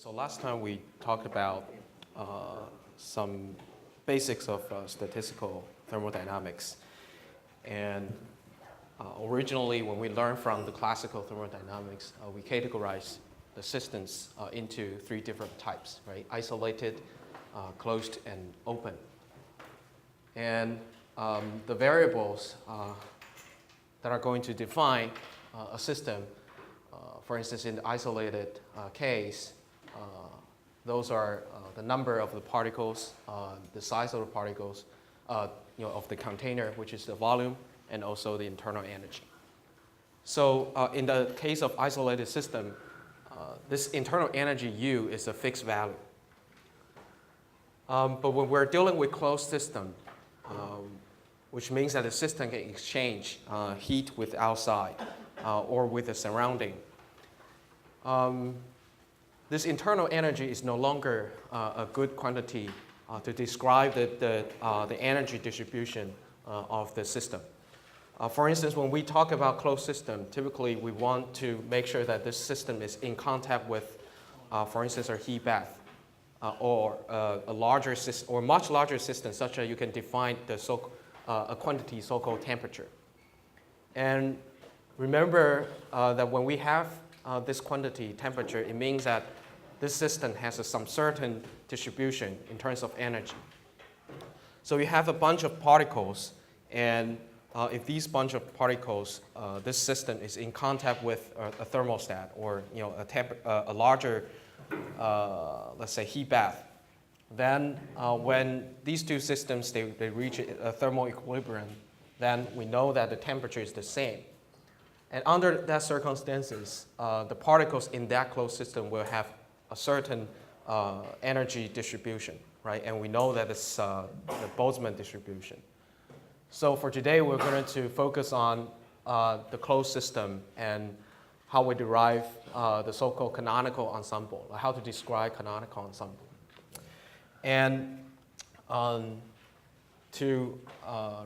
So last time we talked about some basics of statistical thermodynamics. And originally, when we learned from the classical thermodynamics, we categorized the systems into three different types, right? Isolated, closed, and open. And the variables that are going to define a system, for instance, in the isolated case, those are the number of the particles, the size of the particles, of the container, which is the volume, and also the internal energy. So in the case of isolated system, this internal energy U is a fixed value. But when we're dealing with closed system, which means that the system can exchange heat with outside or with the surrounding, this internal energy is no longer a good quantity to describe the energy distribution of the system. For instance, when we talk about closed system, typically we want to make sure that this system is in contact with, for instance, a heat bath or a larger system, or much larger system, such that you can define a quantity so-called temperature. And remember that when we have this quantity, temperature, it means that this system has some certain distribution in terms of energy. So you have a bunch of particles, and if these bunch of particles, this system is in contact with a thermostat or a larger, let's say, heat bath, then when these two systems they reach a thermal equilibrium, then we know that the temperature is the same. And under that circumstances, the particles in that closed system will have a certain energy distribution, right? And we know that it's the Boltzmann distribution. So for today, we're going to focus on the closed system and how we derive the so-called canonical ensemble, or how to describe canonical ensemble. And to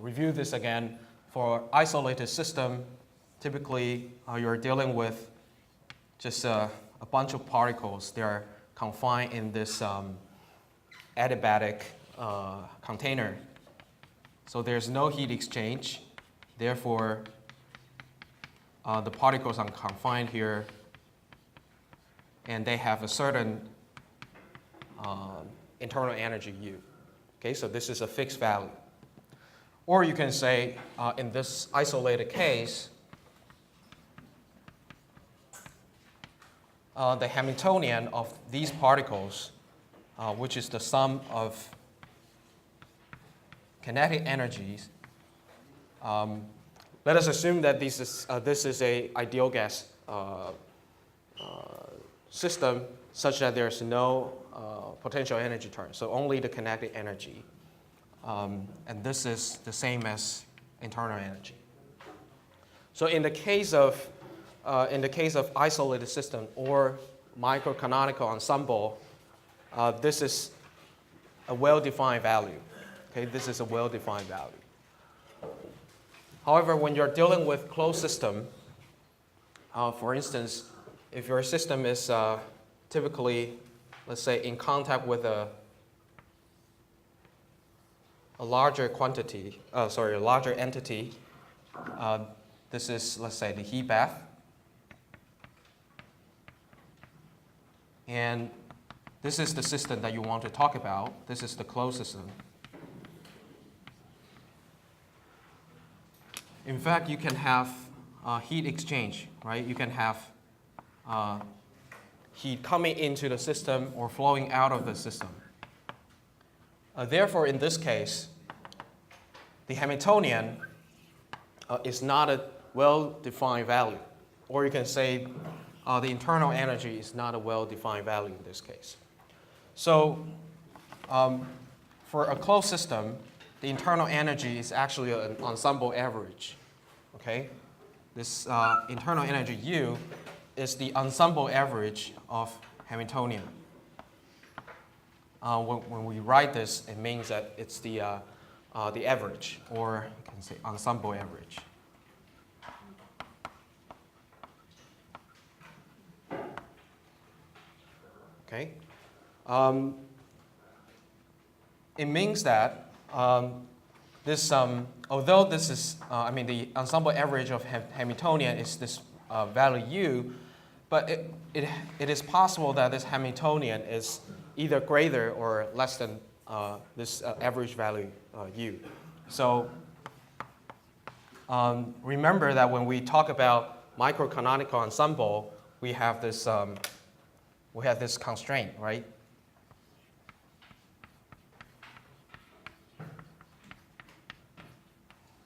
review this again, for isolated system, typically you're dealing with just a bunch of particles. They are confined in this adiabatic container. So there's no heat exchange. Therefore, the particles are confined here, and they have a certain internal energy U. Okay, so this is a fixed value. Or you can say, in this isolated case, the Hamiltonian of these particles, which is the sum of kinetic energies, let us assume that this is an ideal gas system such that there's no potential energy term, so only the kinetic energy. And this is the same as internal energy. So in the case of isolated system or microcanonical ensemble, this is a well-defined value. Okay, this is a well-defined value. However, when you're dealing with closed system, for instance, if your system is typically, let's say, in contact with a larger quantity, a larger entity, this is, let's say, the heat bath. And this is the system that you want to talk about. This is the closed system. In fact, you can have heat exchange, right? You can have heat coming into the system or flowing out of the system. Therefore, in this case, the Hamiltonian is not a well-defined value. Or you can say the internal energy is not a well-defined value in this case. So for a closed system, the internal energy is actually an ensemble average. Okay? This internal energy U is the ensemble average of Hamiltonian. When we write this, it means that it's the average, or you can say ensemble average. Okay. It means that this, although this is, the ensemble average of Hamiltonian is this value u, but it is possible that this Hamiltonian is either greater or less than this average value u. So remember that when we talk about microcanonical ensemble, we have this constraint, right?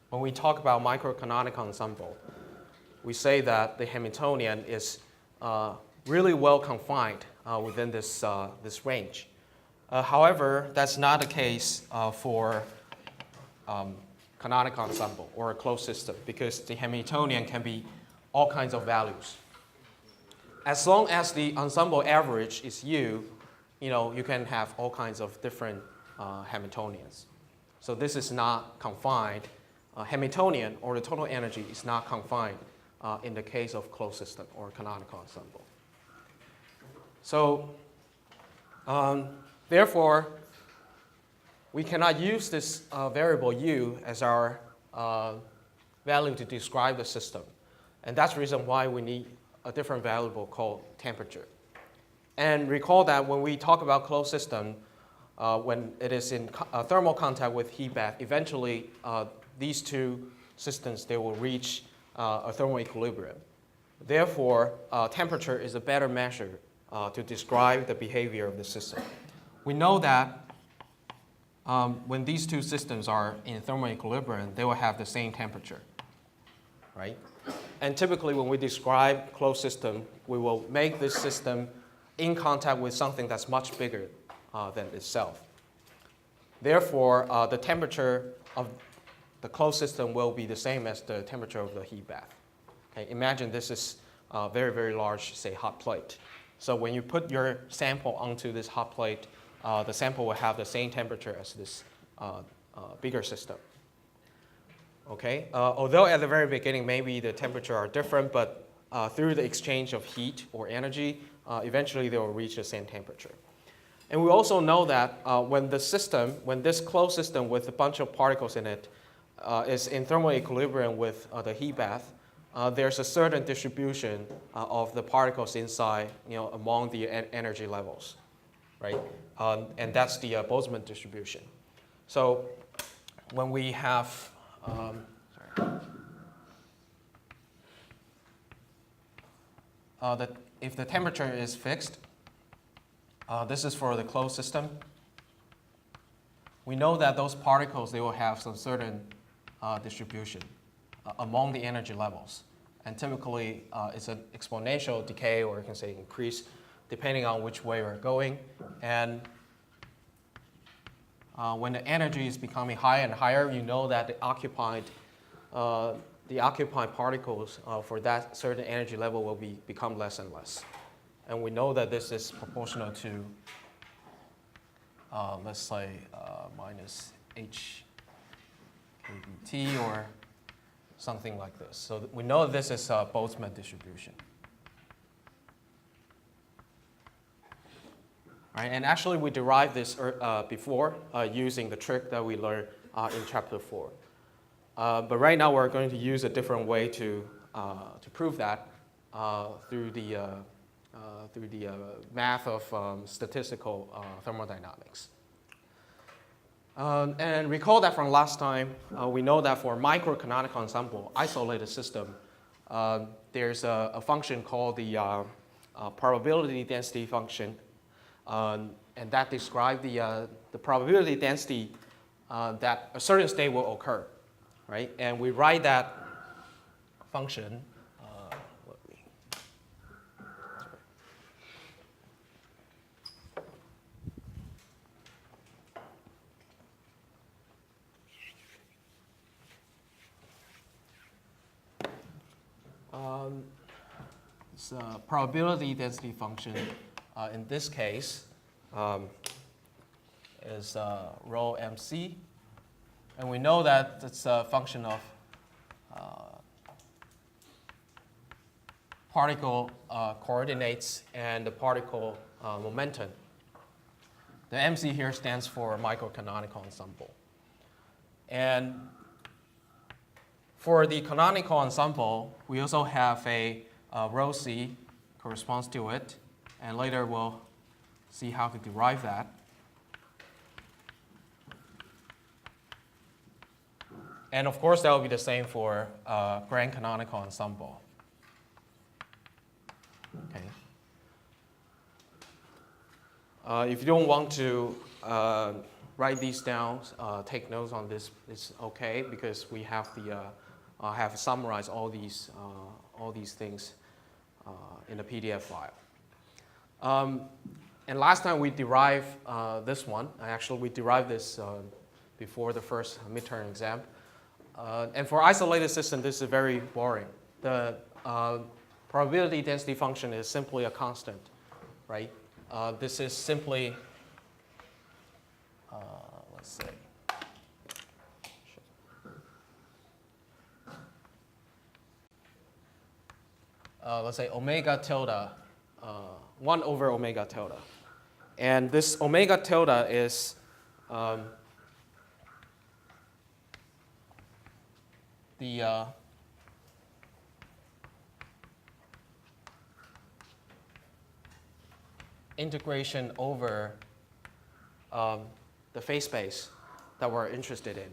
When we talk about microcanonical ensemble, we say that the Hamiltonian is really well confined within this range. However, that's not the case for canonical ensemble or a closed system, because the Hamiltonian can be all kinds of values. As long as the ensemble average is u, you can have all kinds of different Hamiltonians. So this is not confined. Hamiltonian, or the total energy, is not confined in the case of closed system or canonical ensemble. So therefore, we cannot use this variable u as our value to describe the system. And that's the reason why we need a different variable called temperature. And recall that when we talk about closed system, when it is in thermal contact with heat bath, eventually these two systems, they will reach a thermal equilibrium. Therefore, temperature is a better measure to describe the behavior of the system. We know that when these two systems are in thermal equilibrium, they will have the same temperature, right? And typically, when we describe closed system, we will make this system in contact with something that's much bigger than itself. Therefore, the temperature of the closed system will be the same as the temperature of the heat bath. Okay, imagine this is a very, very large, say, hot plate. So when you put your sample onto this hot plate, the sample will have the same temperature as this bigger system. Okay? Although at the very beginning, maybe the temperature are different, but through the exchange of heat or energy, eventually they will reach the same temperature. And we also know that when this closed system with a bunch of particles in it is in thermal equilibrium with the heat bath, there's a certain distribution of the particles inside, among the energy levels, right? And that's the Boltzmann distribution. So when we have, if the temperature is fixed, this is for the closed system. We know that those particles, they will have some certain distribution among the energy levels. And typically, it's an exponential decay, or you can say increase, depending on which way we're going. And when the energy is becoming higher and higher, you know that the occupied particles for that certain energy level will become less and less. And we know that this is proportional to, let's say, minus h kBT or something like this. So we know this is a Boltzmann distribution. Right? And actually, we derived this before using the trick that we learned in Chapter 4. But right now, we're going to use a different way to prove that through the math of statistical thermodynamics. And recall that from last time, we know that for microcanonical ensemble isolated system, there's a function called the probability density function, and that describes the probability density that a certain state will occur, right? And we write that function. This probability density function in this case is rho mc, and we know that it's a function of particle coordinates and the particle momentum. The MC here stands for microcanonical ensemble. And for the canonical ensemble, we also have a rho C corresponds to it, and later we'll see how to derive that. And of course, that will be the same for grand canonical ensemble. Okay. If you don't want to write these down, take notes on this. It's okay because we have have summarized all these things in the PDF file. And last time we derived this one. Actually, we derived this before the first midterm exam. And for isolated system, this is very boring. The probability density function is simply a constant, right? This is simply, let's say, omega tilde, 1 over omega tilde. And this omega tilde is the integration over the phase space that we're interested in.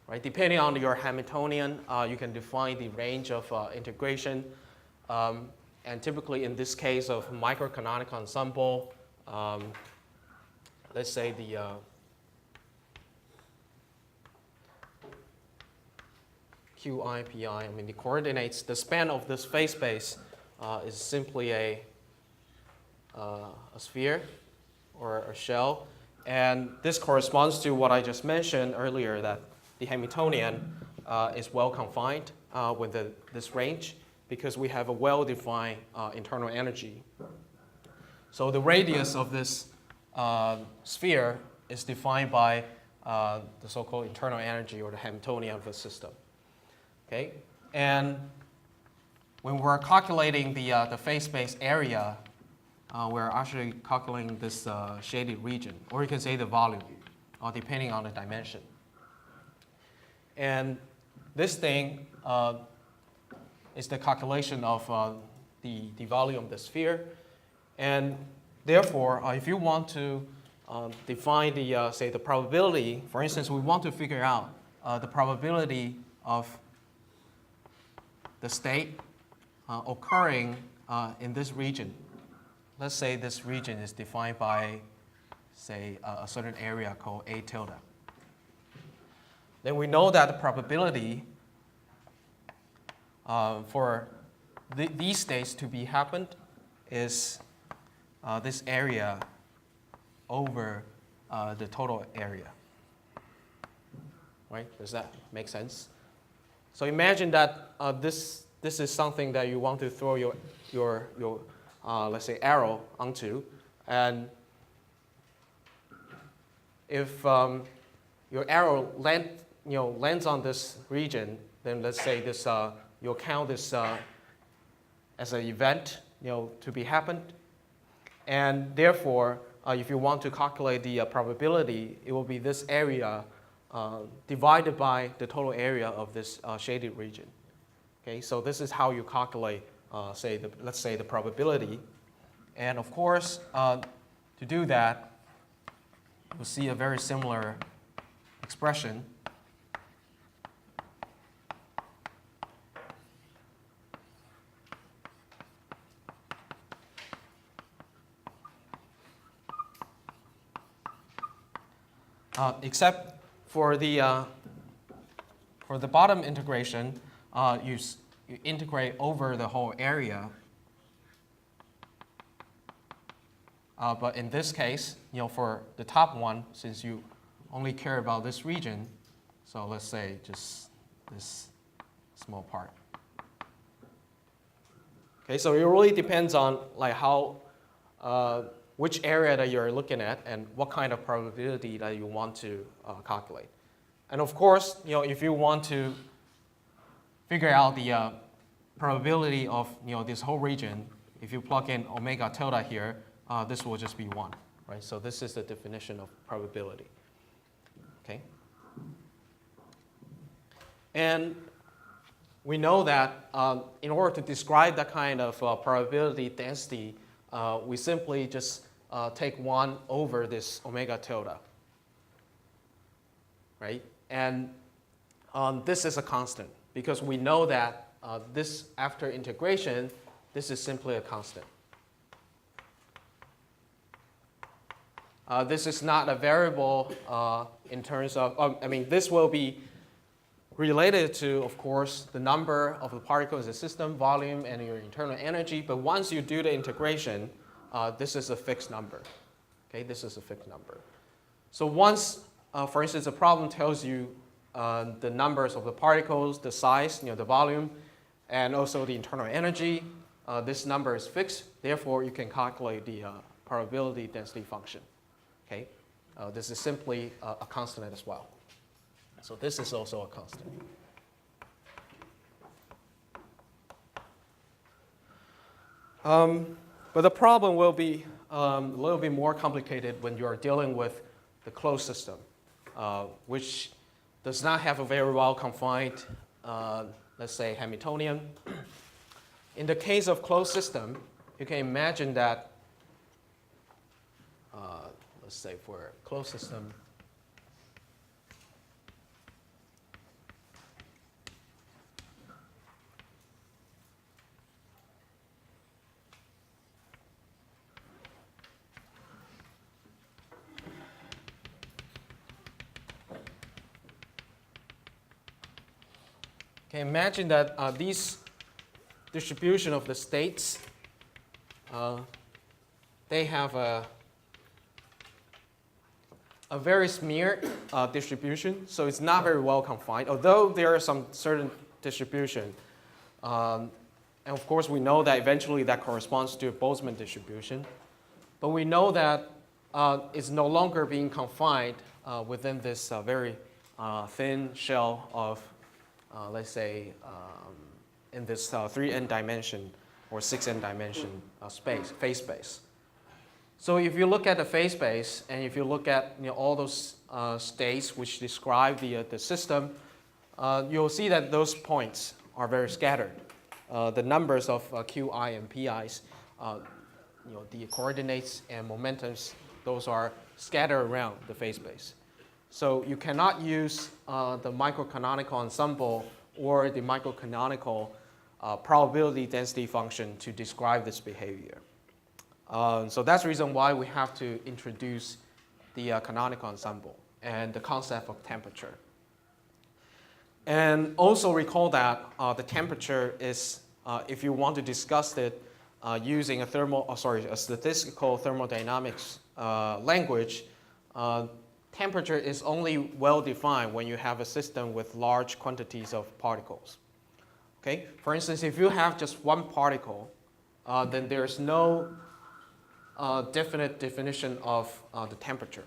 Right? Depending on your Hamiltonian, you can define the range of integration. And typically in this case of microcanonical ensemble, let's say the Qi, Pi, I mean the coordinates, the span of this phase space is simply a sphere or a shell. And this corresponds to what I just mentioned earlier, that the Hamiltonian is well confined with this range because we have a well-defined internal energy. So the radius of this sphere is defined by the so-called internal energy or the Hamiltonian of the system. Okay? And when we're calculating the phase space area, we're actually calculating this shaded region, or you can say the volume, depending on the dimension. And this thing is the calculation of the volume of the sphere. And therefore, if you want to define the, say, the probability, for instance, we want to figure out the probability of the state occurring in this region. Let's say this region is defined by, say, a certain area called A tilde. Then we know that the probability for these states to be happened is this area over the total area. Right? Does that make sense? So imagine that this is something that you want to throw your let's say, arrow onto, and if your arrow lands on this region, then let's say this you'll count this as an event to be happened, and therefore, if you want to calculate the probability, it will be this area divided by the total area of this shaded region. Okay, so this is how you calculate, let's say, the probability. And of course, to do that, you'll see a very similar expression. Except for the bottom integration, you integrate over the whole area. But in this case, for the top one, since you only care about this region, so let's say just this small part. Okay, so it really depends on like how, which area that you're looking at and what kind of probability that you want to calculate. And of course, if you want to figure out the probability of this whole region, if you plug in omega tilde here, this will just be 1, right? So this is the definition of probability, okay? And we know that in order to describe that kind of probability density, we simply just take 1 over this omega tilde, right? And this is a constant because we know that this, after integration, this is simply a constant. This is not a variable in terms of, this will be related to, of course, the number of the particles in the system, volume, and your internal energy. But once you do the integration, this is a fixed number. Okay, this is a fixed number. So once, for instance, a problem tells you the numbers of the particles, the size, the volume, and also the internal energy, this number is fixed. Therefore, you can calculate the probability density function. Okay, this is simply a constant as well. So this is also a constant. But the problem will be a little bit more complicated when you are dealing with the closed system, which does not have a very well confined, let's say, Hamiltonian. In the case of closed system, you can imagine that, let's say for a closed system, okay, imagine that these distribution of the states, they have a very smeared distribution, so it's not very well confined, although there are some certain distribution. And of course, we know that eventually that corresponds to a Boltzmann distribution. But we know that it's no longer being confined within this very thin shell of, let's say, in this 3n dimension or 6n dimension phase space. So if you look at the phase space and if you look at all those states which describe the system, you'll see that those points are very scattered. The numbers of qi and pi's, the coordinates and momentums, those are scattered around the phase space. So you cannot use the microcanonical ensemble or the microcanonical probability density function to describe this behavior. So that's the reason why we have to introduce the canonical ensemble and the concept of temperature. And also recall that the temperature is, if you want to discuss it using a statistical thermodynamics language, temperature is only well defined when you have a system with large quantities of particles. Okay? For instance, if you have just one particle, then there's no definite definition of the temperature,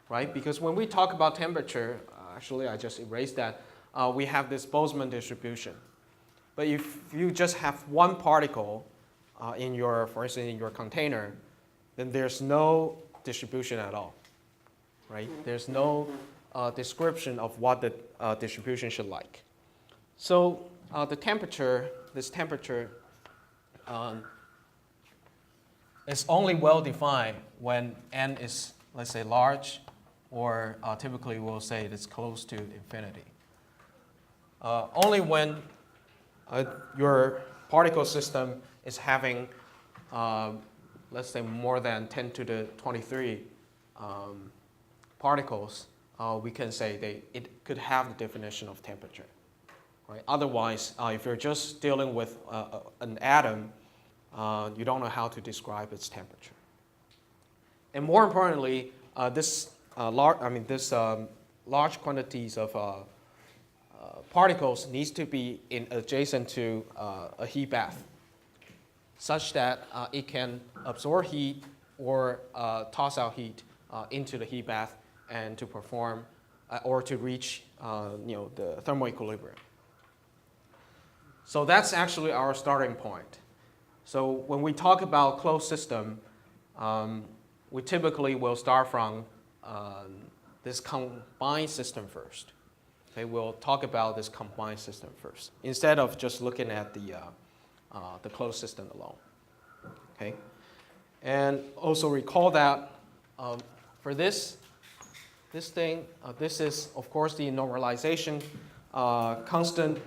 right? Because when we talk about temperature, actually I just erased that, we have this Boltzmann distribution. But if you just have one particle in your, for instance, in your container, then there's no distribution at all, right? There's no description of what the distribution should like. So the temperature, this temperature, it's only well defined when n is, let's say, large, or typically we'll say it's close to infinity. Only when your particle system is having, let's say, more than 10 to the 23 particles, we can say it could have the definition of temperature. Right? Otherwise, if you're just dealing with an atom, you don't know how to describe its temperature. And more importantly, this large quantities of particles needs to be adjacent to a heat bath, such that it can absorb heat or toss out heat into the heat bath and to perform or to reach the thermal equilibrium. So that's actually our starting point. So when we talk about closed system, we typically will start from this combined system first. Okay, we'll talk about this combined system first, instead of just looking at the closed system alone. Okay, and also recall that for this thing, this is of course the normalization constant.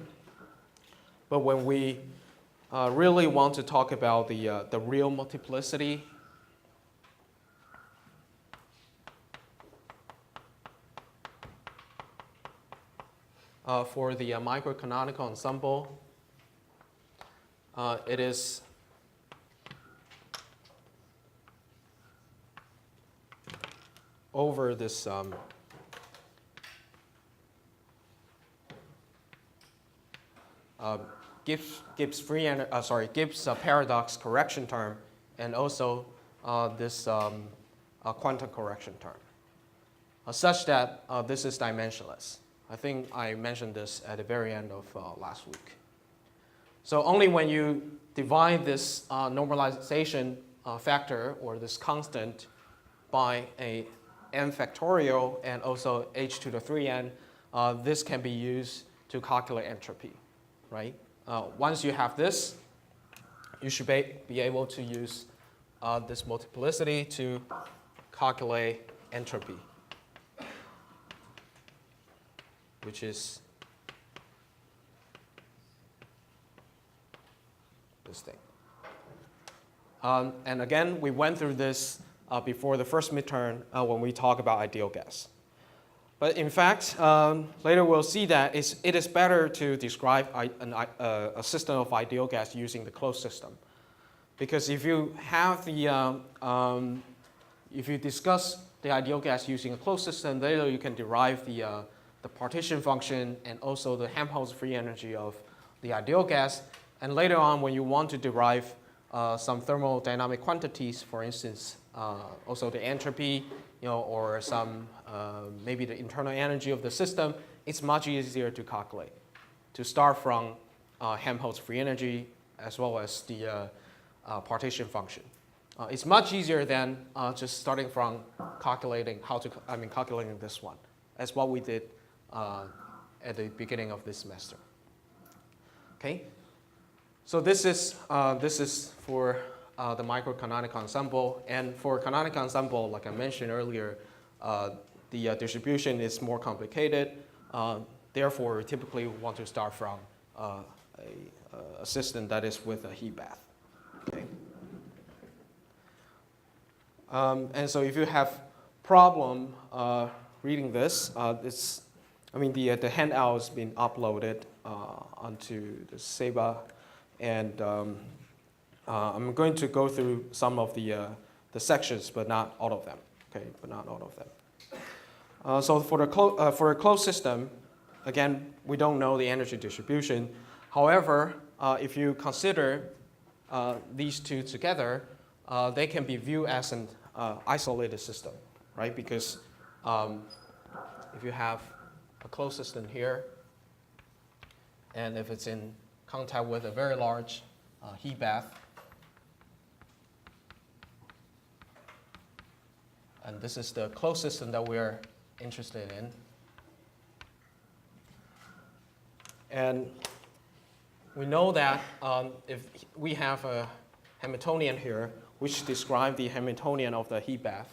But when we really want to talk about the real multiplicity, for the microcanonical ensemble, it is over this Gibbs paradox correction term, and also this quantum correction term, such that this is dimensionless. I think I mentioned this at the very end of last week. So only when you divide this normalization factor, or this constant, by a n factorial and also h to the 3n, this can be used to calculate entropy, right? Once you have this, you should be able to use this multiplicity to calculate entropy, which is this thing. And again, we went through this before the first midterm when we talk about ideal gas. But in fact, later we'll see that it is better to describe a system of ideal gas using the closed system. Because if you have if you discuss the ideal gas using a closed system, later you can derive the partition function and also the Helmholtz free energy of the ideal gas. And later on, when you want to derive some thermodynamic quantities, for instance, also the entropy, or some maybe the internal energy of the system, it's much easier to calculate, to start from Helmholtz free energy as well as the partition function. It's much easier than just starting from calculating calculating this one. That's what we did at the beginning of this semester. Okay, so this is for the microcanonical ensemble, and for canonical ensemble, like I mentioned earlier, the distribution is more complicated. Therefore, we typically want to start from a system that is with a heat bath. Okay. And so, if you have problem reading this, the handout has been uploaded onto the SEBA, and I'm going to go through some of the sections, but not all of them. Okay, but not all of them. So for a closed system, again, we don't know the energy distribution. However, if you consider these two together, they can be viewed as an isolated system, right? Because if you have a closed system here, and if it's in contact with a very large heat bath, and this is the closed system that we're interested in. And we know that if we have a Hamiltonian here, which describes the Hamiltonian of the heat bath,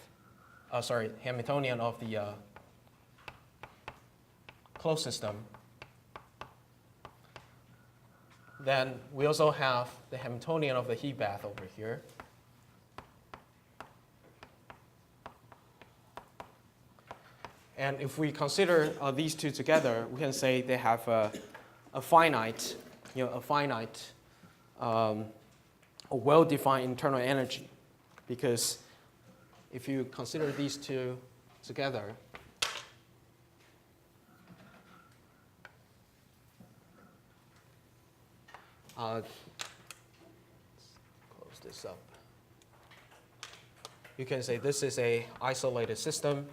Hamiltonian of the closed system, then we also have the Hamiltonian of the heat bath over here. And if we consider these two together, we can say they have a finite, a well-defined internal energy. Because if you consider these two together, close this up. You can say this is an isolated system.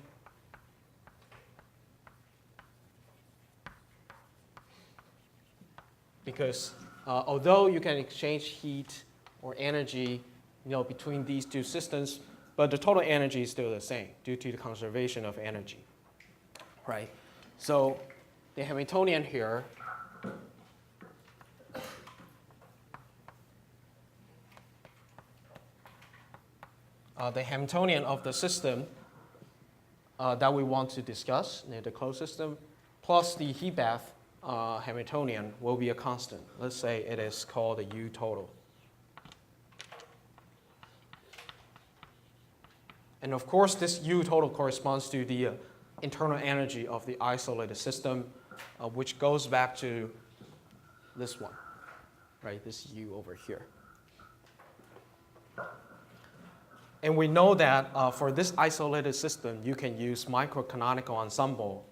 Because although you can exchange heat or energy between these two systems, but the total energy is still the same due to the conservation of energy, right? So the Hamiltonian here the Hamiltonian of the system that we want to discuss, the closed system, plus the heat bath Hamiltonian will be a constant. Let's say it is called the U total. And of course, this U total corresponds to the internal energy of the isolated system, which goes back to this one, right? This U over here. And we know that for this isolated system, you can use microcanonical ensemble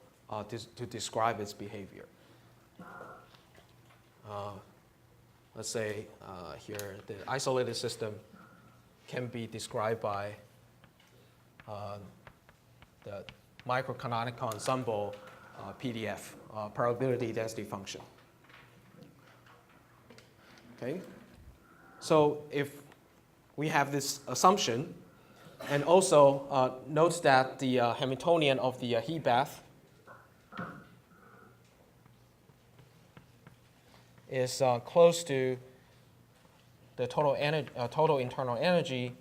to describe its behavior. Let's say here, the isolated system can be described by the microcanonical ensemble PDF, probability density function. Okay? So if we have this assumption, and also note that the Hamiltonian of the heat bath is close to the total internal energy,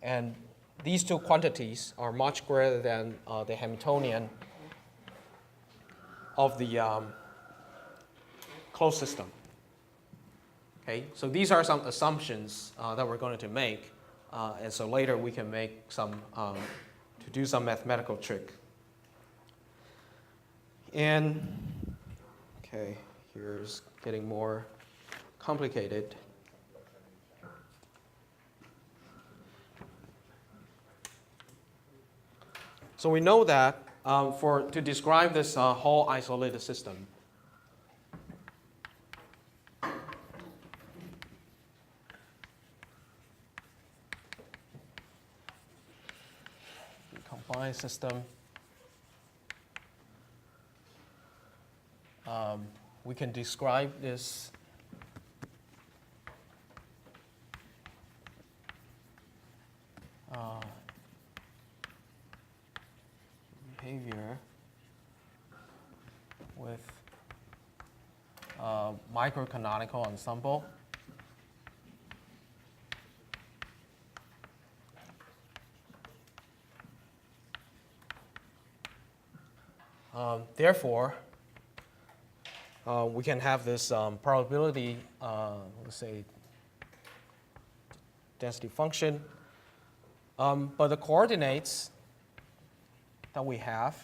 and these two quantities are much greater than the Hamiltonian of the closed system. Okay, so these are some assumptions that we're going to make, and so later we can make some, to do some mathematical trick. And, okay, here's getting more complicated. So we know that to describe this whole isolated system, combined system, we can describe this behavior with microcanonical ensemble. Therefore, we can have this probability, let's say, density function. But the coordinates that we have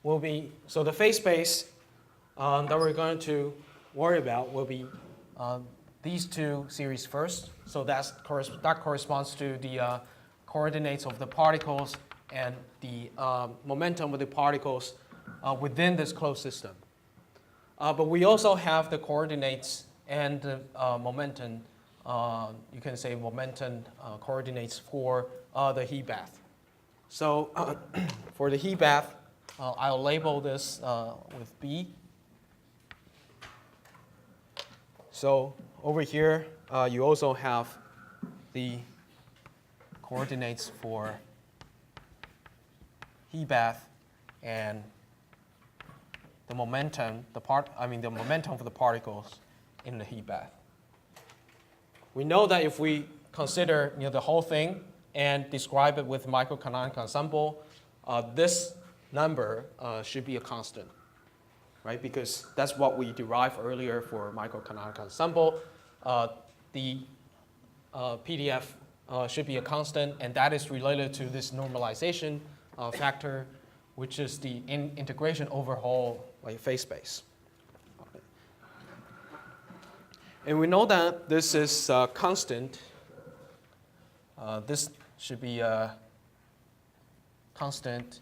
will be, so the phase space that we're going to worry about will be these two series first. So that corresponds to the coordinates of the particles and the momentum of the particles within this closed system. But we also have the coordinates and the momentum, you can say momentum coordinates for the heat bath. So for the heat bath, I'll label this with B. So over here, you also have the coordinates for heat bath and the momentum, the momentum of the particles in the heat bath. We know that if we consider the whole thing and describe it with microcanonical ensemble, this number should be a constant, right? Because that's what we derived earlier for microcanonical ensemble. The PDF should be a constant, and that is related to this normalization factor, which is the integration over whole phase space. And we know that this is constant. This should be a constant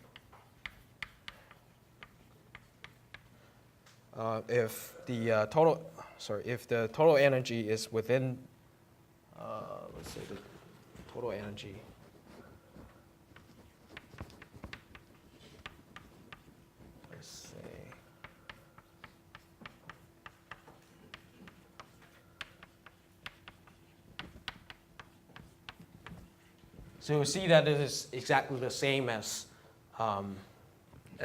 if the total energy is within, let's say the total energy So you'll see that it is exactly the same as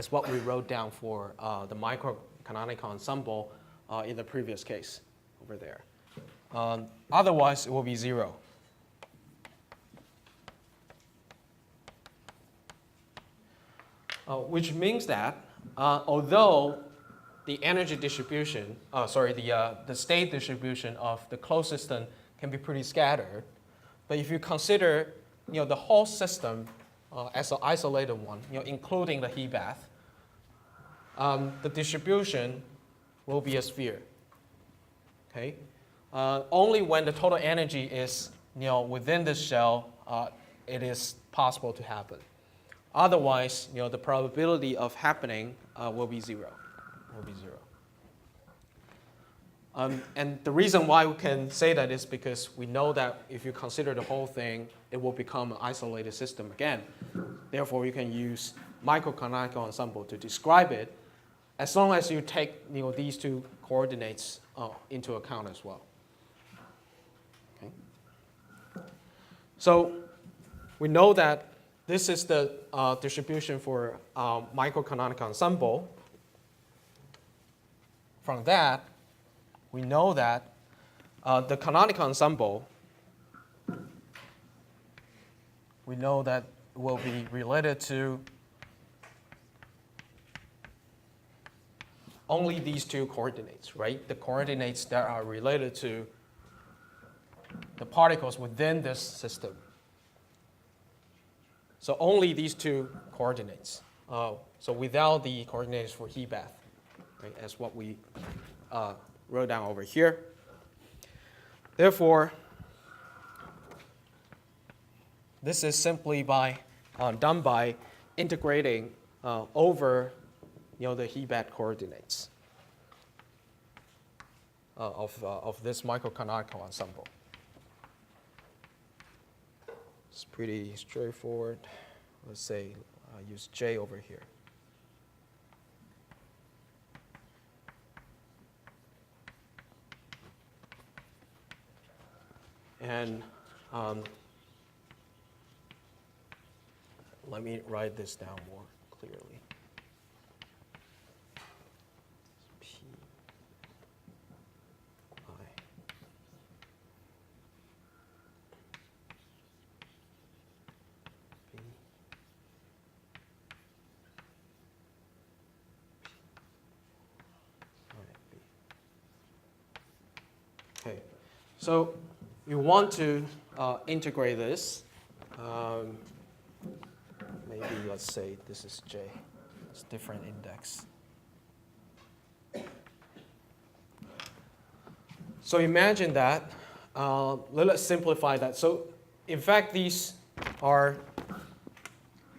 what we wrote down for the microcanonical ensemble in the previous case over there. Otherwise, it will be 0. Which means that although the energy distribution, the state distribution of the closed system can be pretty scattered, but if you consider the whole system as an isolated one, including the heat bath, the distribution will be a sphere. Okay? Only when the total energy is within this shell, it is possible to happen. Otherwise, the probability of happening will be 0. And the reason why we can say that is because we know that if you consider the whole thing, it will become an isolated system again. Therefore, you can use microcanonical ensemble to describe it, as long as you take these two coordinates into account as well. Okay. So we know that this is the distribution for microcanonical ensemble. From that, we know that the canonical ensemble, we know that will be related to only these two coordinates, right? The coordinates that are related to the particles within this system. So only these two coordinates. So without the coordinates for heat bath, right, as what we wrote down over here. Therefore, this is simply done by integrating over the heat bath coordinates of this microcanonical ensemble. It's pretty straightforward. Let's say use J over here. And let me write this down more clearly. P I. B. Okay, so you want to integrate this. Maybe let's say this is J. It's different index. So imagine that. Let's simplify that. So in fact, these are,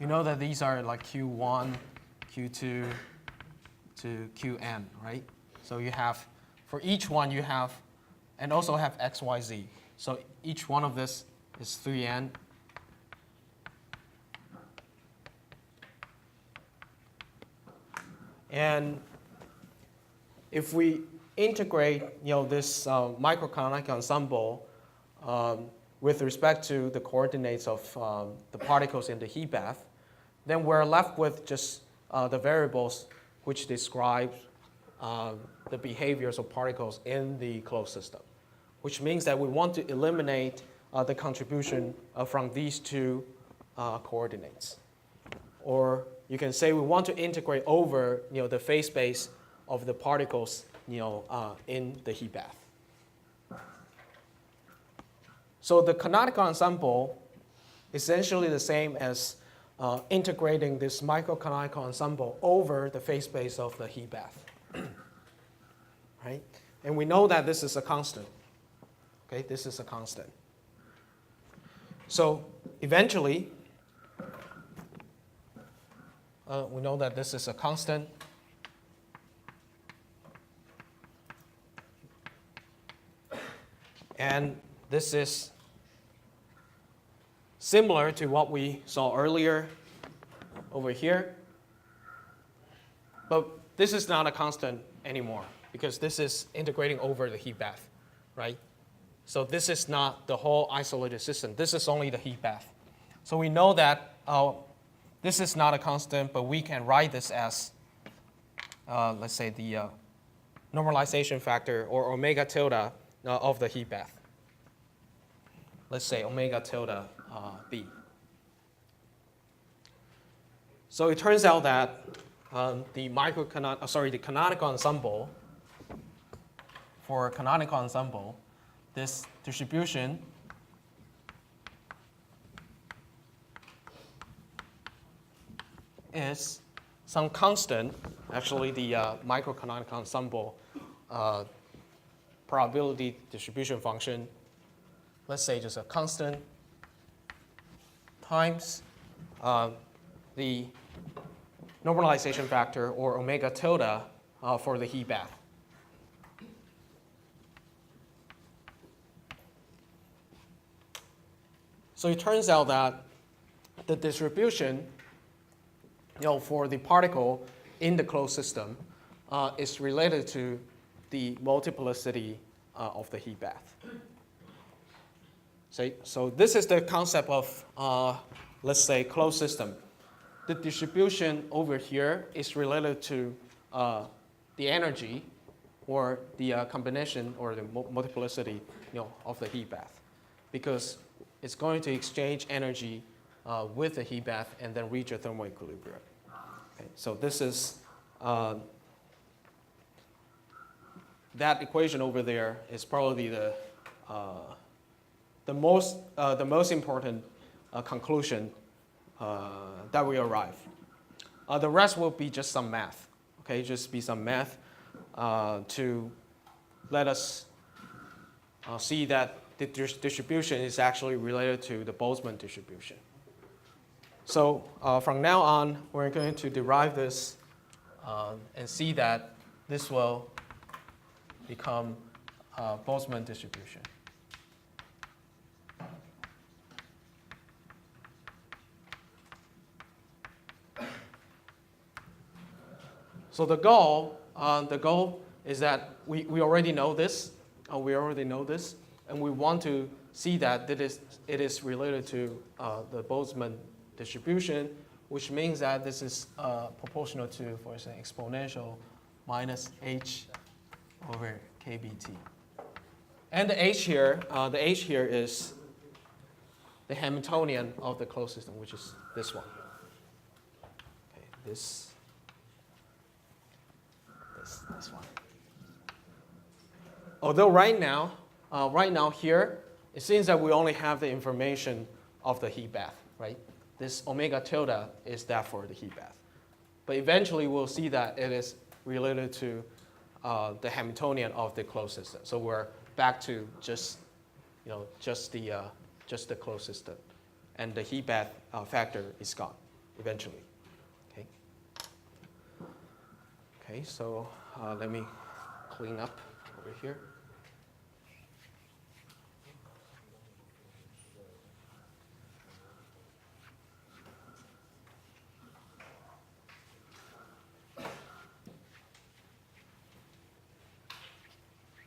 that these are like Q1, Q2 to Qn, right? So you have, for each one you have, and also have X, Y, Z. So each one of this is 3n. And if we integrate this microcanonical ensemble with respect to the coordinates of the particles in the heat bath, then we're left with just the variables which describe the behaviors of particles in the closed system, which means that we want to eliminate the contribution from these two coordinates. Or you can say we want to integrate over the phase space of the particles in the heat bath. So the canonical ensemble is essentially the same as integrating this microcanonical ensemble over the phase space of the heat bath. Right? And we know that this is a constant. Okay, this is a constant. So eventually, we know that this is a constant. And this is similar to what we saw earlier over here. But this is not a constant anymore because this is integrating over the heat bath, right? So this is not the whole isolated system. This is only the heat bath. So we know that this is not a constant, but we can write this as, let's say, the normalization factor or omega tilde of the heat bath. Let's say omega tilde B. So it turns out that the canonical ensemble, for a canonical ensemble, this distribution is some constant, actually the microcanonical ensemble probability distribution function, let's say just a constant times the normalization factor or omega tilde for the heat bath. So it turns out that the distribution for the particle in the closed system is related to the multiplicity of the heat bath. So this is the concept of, let's say, closed system. The distribution over here is related to the energy or the combination or the multiplicity of the heat bath, because it's going to exchange energy with the heat bath and then reach a thermal equilibrium. Okay, so this is that equation over there is probably the most important conclusion that we arrive. The rest will be just some math. Okay, just be some math to let us see that the distribution is actually related to the Boltzmann distribution. So from now on, we're going to derive this and see that this will become Boltzmann distribution. So the goal is that we already know this. And we want to see that it is related to the Boltzmann distribution, which means that this is proportional to, for example, exponential minus h over kBt. And the h here is the Hamiltonian of the closed system, which is this one. Okay, this one. Although right now here, it seems that we only have the information of the heat bath, right? This omega tilde is that for the heat bath. But eventually we'll see that it is related to the Hamiltonian of the closed system. So we're back to just the closed system. And the heat bath factor is gone eventually. Okay, so let me clean up over here.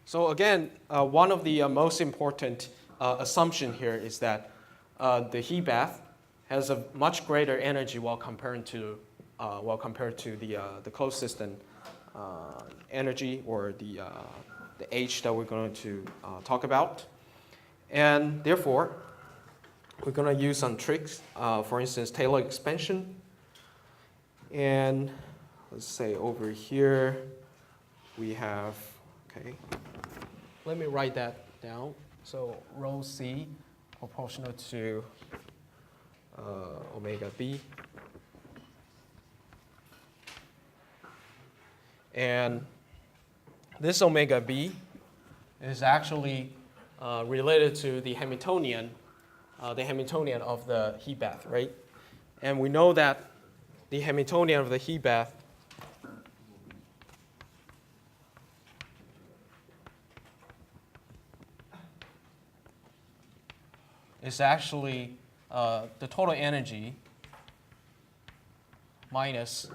So again, one of the most important assumption here is that the heat bath has a much greater energy while compared to the closed system energy, or the H that we're going to talk about. And therefore, we're going to use some tricks. For instance, Taylor expansion. And let's say over here we have, okay, let me write that down. So rho C proportional to omega B. And this omega B is actually related to the Hamiltonian of the heat bath, right? And we know that the Hamiltonian of the heat bath is actually the total energy minus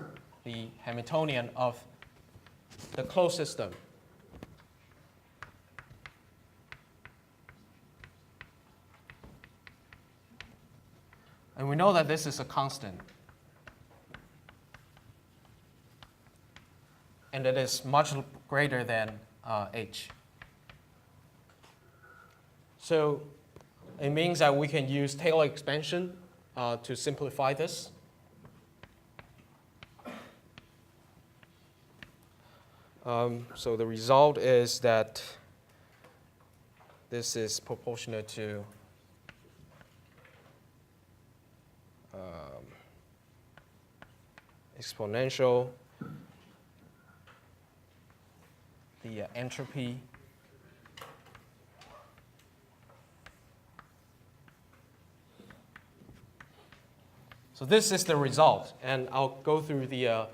the Hamiltonian of the closed system. And we know that this is a constant. And it is much greater than h. So it means that we can use Taylor expansion to simplify this. So the result is that this is proportional to exponential the entropy so this is the result, and I'll go through the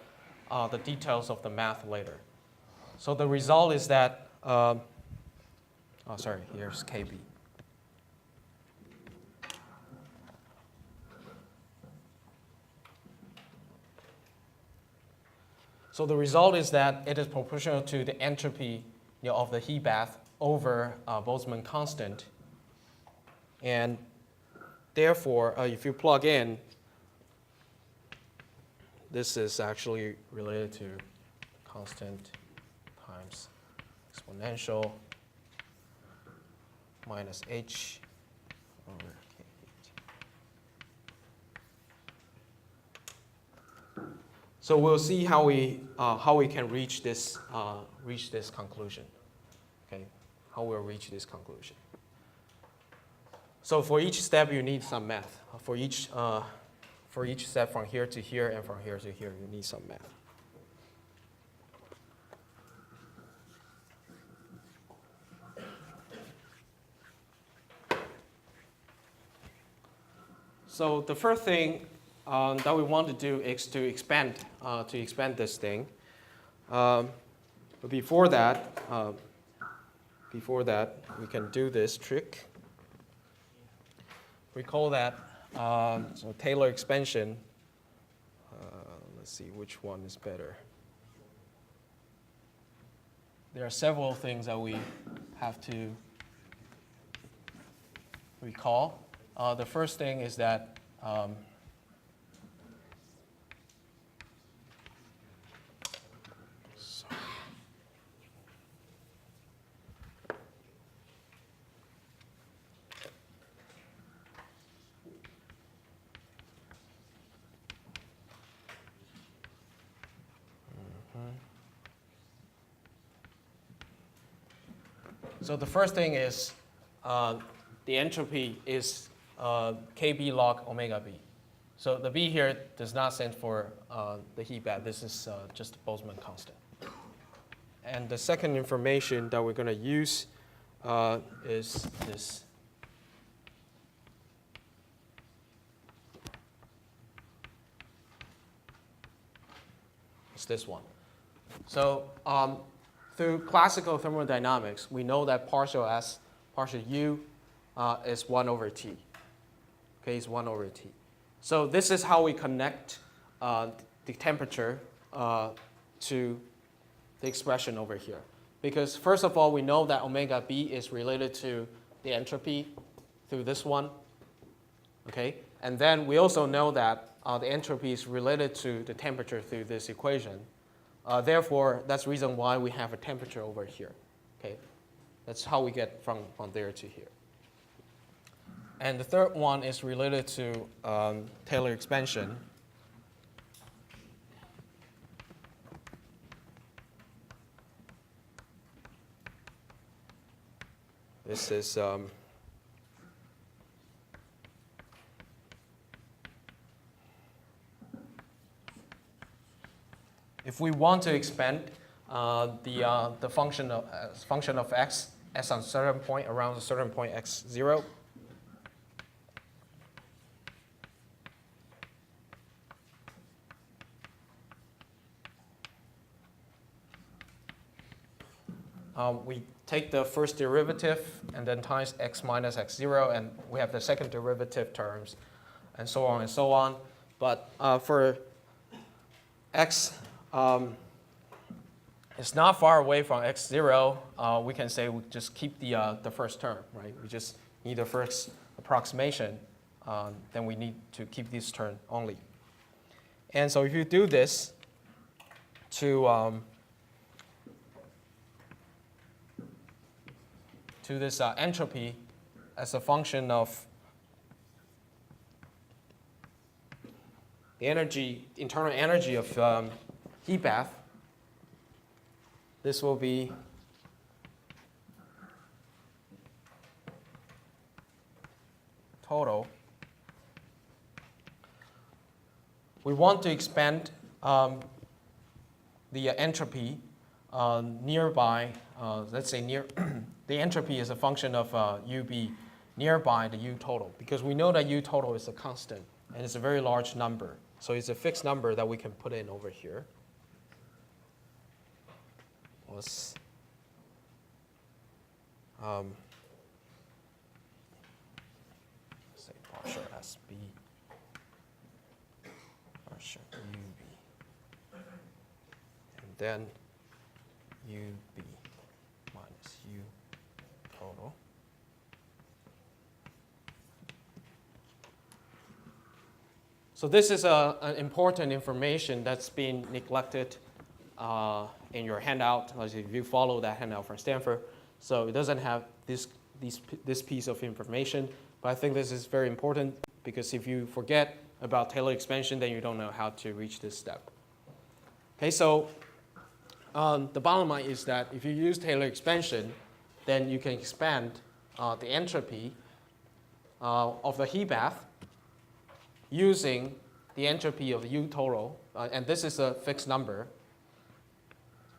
details of the math later. So the result is that here's KB. So the result is that it is proportional to the entropy of the heat bath over Boltzmann constant. And therefore, if you plug in, this is actually related to constant times exponential minus h over k. So we'll see how we can reach this conclusion. Okay, how we'll reach this conclusion. So for each step, you need some math. For each step from here to here and from here to here, you need some math. So the first thing that we want to do is to expand this thing. But before that, we can do this trick. We call that so Taylor expansion. Let's see which one is better. There are several things that we have to recall. The first thing is that so the first thing is the entropy is Kb log omega b. So the b here does not stand for the heat bath. This is just the Boltzmann constant. And the second information that we're going to use is this. It's this one. So through classical thermodynamics, we know that partial S, partial U is 1 over T. Okay, it's 1 over T. So this is how we connect the temperature to the expression over here. Because first of all, we know that omega b is related to the entropy through this one. Okay, and then we also know that the entropy is related to the temperature through this equation. Therefore, that's the reason why we have a temperature over here. Okay, that's how we get from there to here. And the third one is related to Taylor expansion. This is if we want to expand the function of x as on a certain point around a certain point x0, we take the first derivative and then times x minus x0, and we have the second derivative terms, and so on and so on. But for x is not far away from x0, we can say we just keep the first term, right? We just need the first approximation then we need to keep this term only. And so if you do this to this entropy as a function of the energy, internal energy of heat bath, this will be total. We want to expand the entropy nearby, let's say near, the entropy is a function of UB nearby the U total, because we know that U total is a constant, and it's a very large number. So it's a fixed number that we can put in over here. Plus, say partial SB, partial UB, and then UB minus U total. So this is an important information that's been neglected in your handout, if you follow that handout from Stanford. So it doesn't have this piece of information, but I think this is very important because if you forget about Taylor expansion, then you don't know how to reach this step. Okay, so the bottom line is that if you use Taylor expansion, then you can expand the entropy of the heat bath using the entropy of the U total, and this is a fixed number,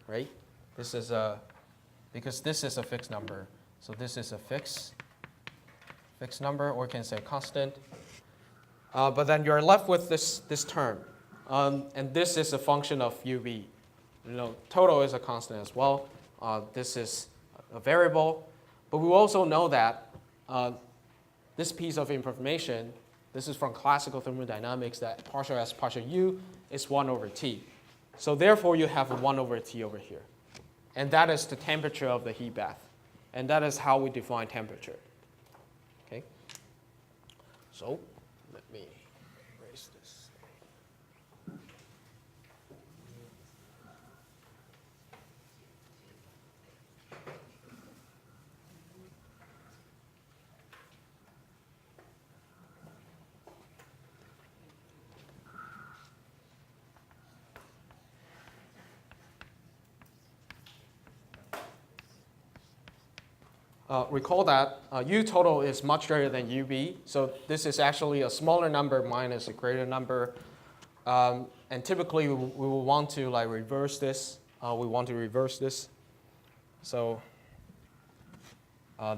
right? This is because this is a fixed number, so this is a fixed number, or you can say constant. But then you're left with this term, and this is a function of UB. You know, total is a constant as well. This is a variable, but we also know that this piece of information, this is from classical thermodynamics, that partial S partial U is 1 over T. So therefore, you have a 1 over T over here. And that is the temperature of the heat bath. And that is how we define temperature. Okay? So let me erase this. Recall that U total is much greater than UB, so this is actually a smaller number minus a greater number. And typically, we will want to reverse this. We want to reverse this. So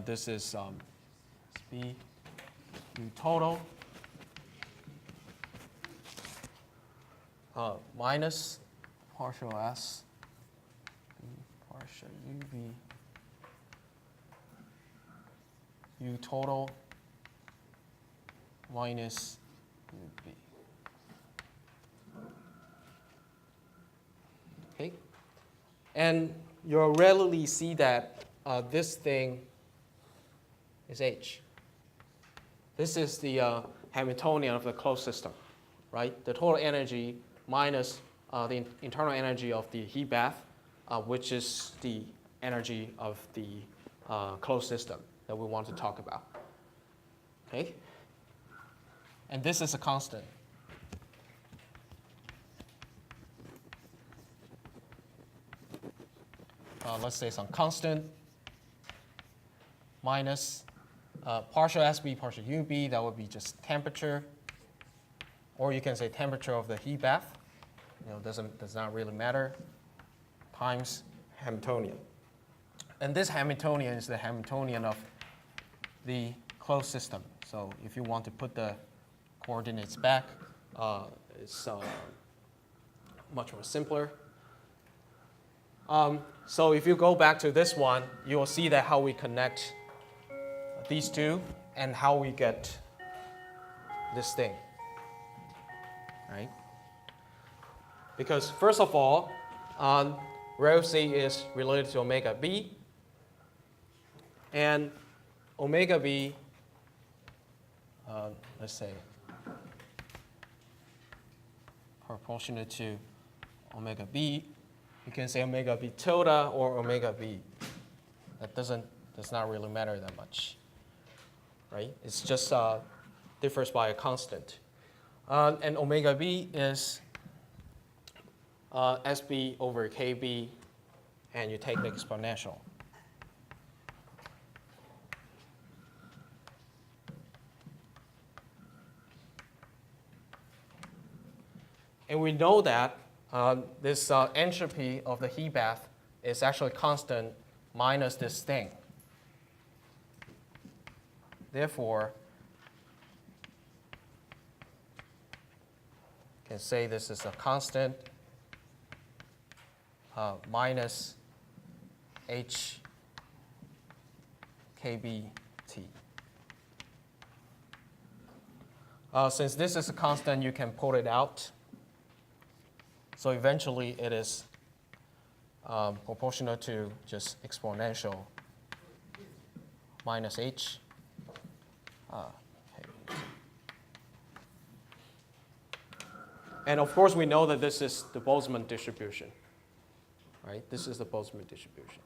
this is B U total minus partial S partial UB U total minus UB. Okay, and you'll rarely see that this thing is H. This is the Hamiltonian of the closed system, right? The total energy minus the internal energy of the heat bath, which is the energy of the closed system that we want to talk about. Okay? And this is a constant. Let's say some constant minus partial SB, partial UB, that would be just temperature. Or you can say temperature of the heat bath. You know, does not really matter. Times Hamiltonian. And this Hamiltonian is the Hamiltonian of the closed system. So if you want to put the coordinates back, it's much more simpler. So if you go back to this one, you will see that how we connect these two and how we get this thing, right? Because first of all, rho C is related to omega B, and omega B let's say, proportionate to omega b. You can say omega b tilde or omega b. That does not really matter that much, right? It's just differs by a constant. And omega b is SB over KB, and you take the exponential. And we know that this entropy of the heat bath is actually constant minus this thing. Therefore, you can say this is a constant minus h kBT. Since this is a constant, you can pull it out. So eventually, it is proportional to just exponential minus h. And of course, we know that this is the Boltzmann distribution, right? This is the Boltzmann distribution.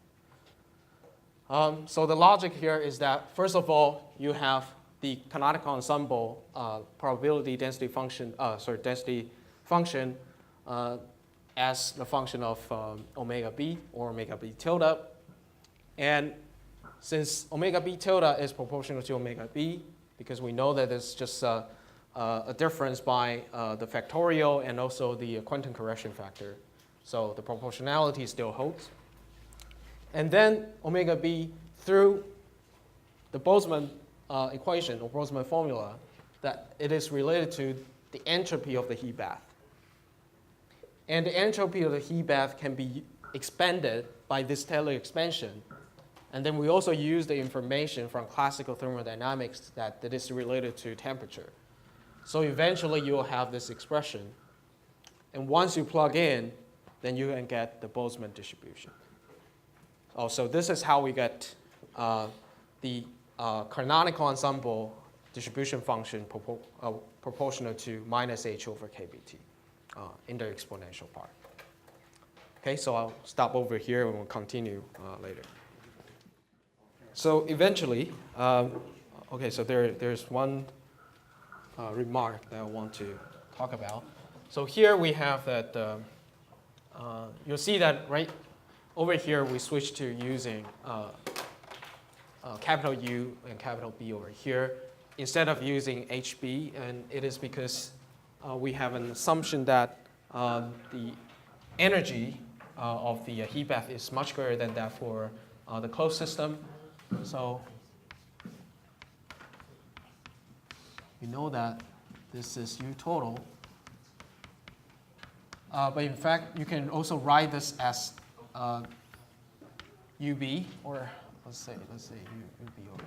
So the logic here is that, first of all, you have the canonical ensemble probability density function, density function as the function of omega b or omega b tilde. And since omega b tilde is proportional to omega b, because we know that it's just a difference by the factorial and also the quantum correction factor. So the proportionality still holds. And then omega b through the Boltzmann equation or Boltzmann formula, that it is related to the entropy of the heat bath. And the entropy of the heat bath can be expanded by this Taylor expansion. And then we also use the information from classical thermodynamics that it is related to temperature. So eventually you will have this expression. And once you plug in, then you can get the Boltzmann distribution. So this is how we get the canonical ensemble distribution function proportional to minus h over kBt in the exponential part. Okay, so I'll stop over here and we'll continue later. So eventually, okay, so there's one remark that I want to talk about. So here we have that, you'll see that right over here we switch to using capital U and capital B over here instead of using HB, and it is because we have an assumption that the energy of the heat bath is much greater than that for the closed system. So we know that this is U total. But in fact, you can also write this as UB, or let's say UB over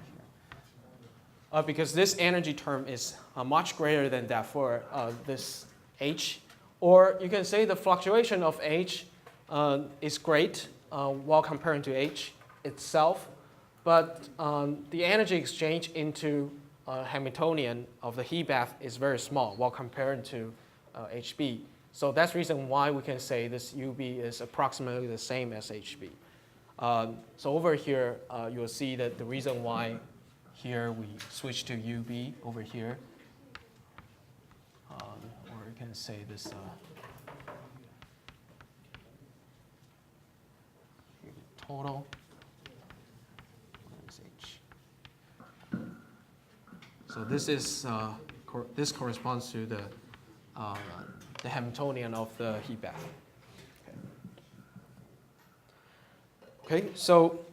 here. Because this energy term is much greater than that for this H. Or you can say the fluctuation of H is great while comparing to H itself. But the energy exchange into Hamiltonian of the heat bath is very small while comparing to HB. So that's the reason why we can say this UB is approximately the same as HB. So over here, you'll see that the reason why here we switch to UB over here, or you can say this total. So this is this corresponds to the Hamiltonian of the heat bath. Okay, so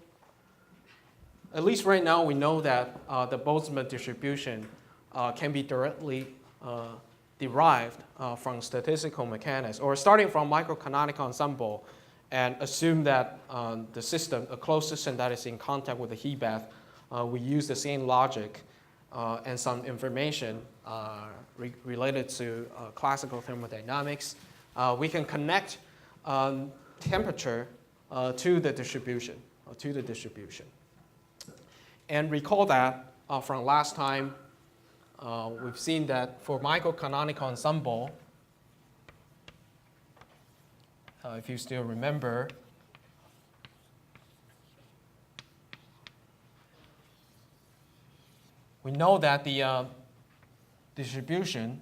at least right now we know that the Boltzmann distribution can be directly derived from statistical mechanics, or starting from microcanonical ensemble, and assume that the system, a closed system that is in contact with the heat bath, we use the same logic and some information related to classical thermodynamics. We can connect temperature to the distribution, And recall that from last time, we've seen that for microcanonical ensemble, if you still remember, we know that the distribution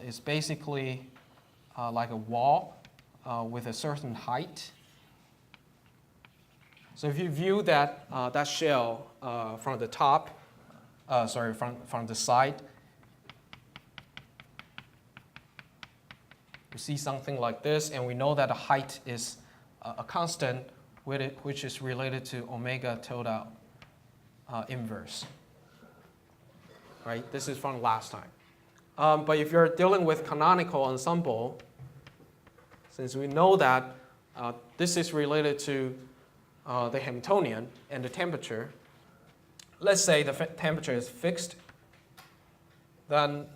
is basically like a wall with a certain height. So if you view that, that shell from the top, from the side, you see something like this, and we know that the height is a constant with it, which is related to omega tilde inverse. Right? This is from last time. But if you're dealing with canonical ensemble, since we know that this is related to the Hamiltonian and the temperature, let's say the temperature is fixed, then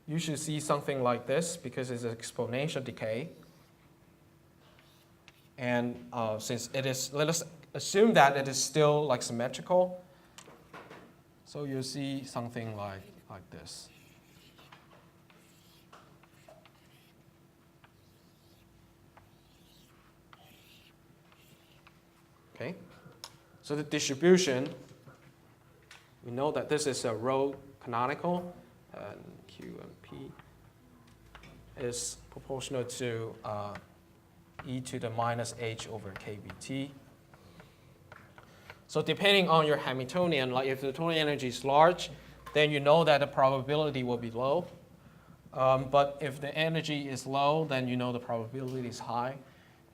you should see something like this because it's an exponential decay. And since it is, let us assume that it is still like symmetrical. So you'll see something like this. Okay, so the distribution, we know that this is a rho canonical, and Q and P is proportional to e to the minus h over kBt. So depending on your Hamiltonian, like if the total energy is large, then you know that the probability will be low. But if the energy is low, then you know the probability is high.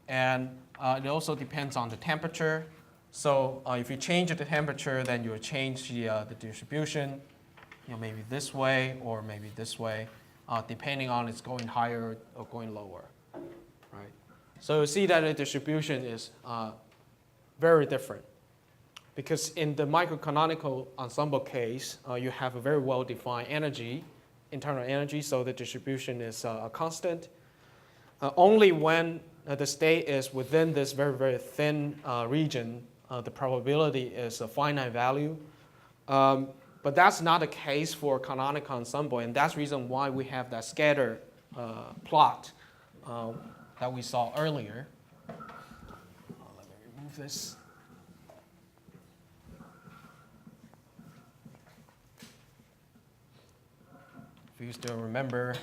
And it also depends on the temperature. So if you change the temperature, then you'll change the distribution, maybe this way or maybe this way, depending on it's going higher or going lower. Right? So you see that the distribution is very different. Because in the microcanonical ensemble case, you have a very well-defined energy, internal energy, so the distribution is a constant. Only when the state is within this very, very thin region, the probability is a finite value. But that's not the case for canonical ensemble, and that's the reason why we have that scatter plot that we saw earlier. Let me remove this. If you still remember,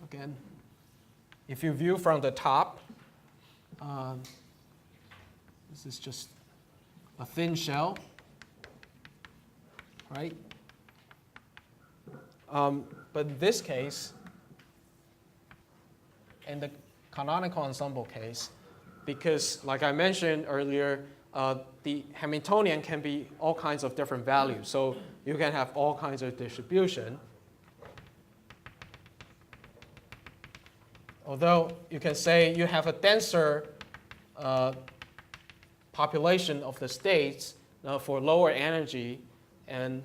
again, if you view from the top, this is just a thin shell, right? But in this case, in the canonical ensemble case, because like I mentioned earlier, the Hamiltonian can be all kinds of different values. So you can have all kinds of distribution. Although you can say you have a denser population of the states for lower energy, and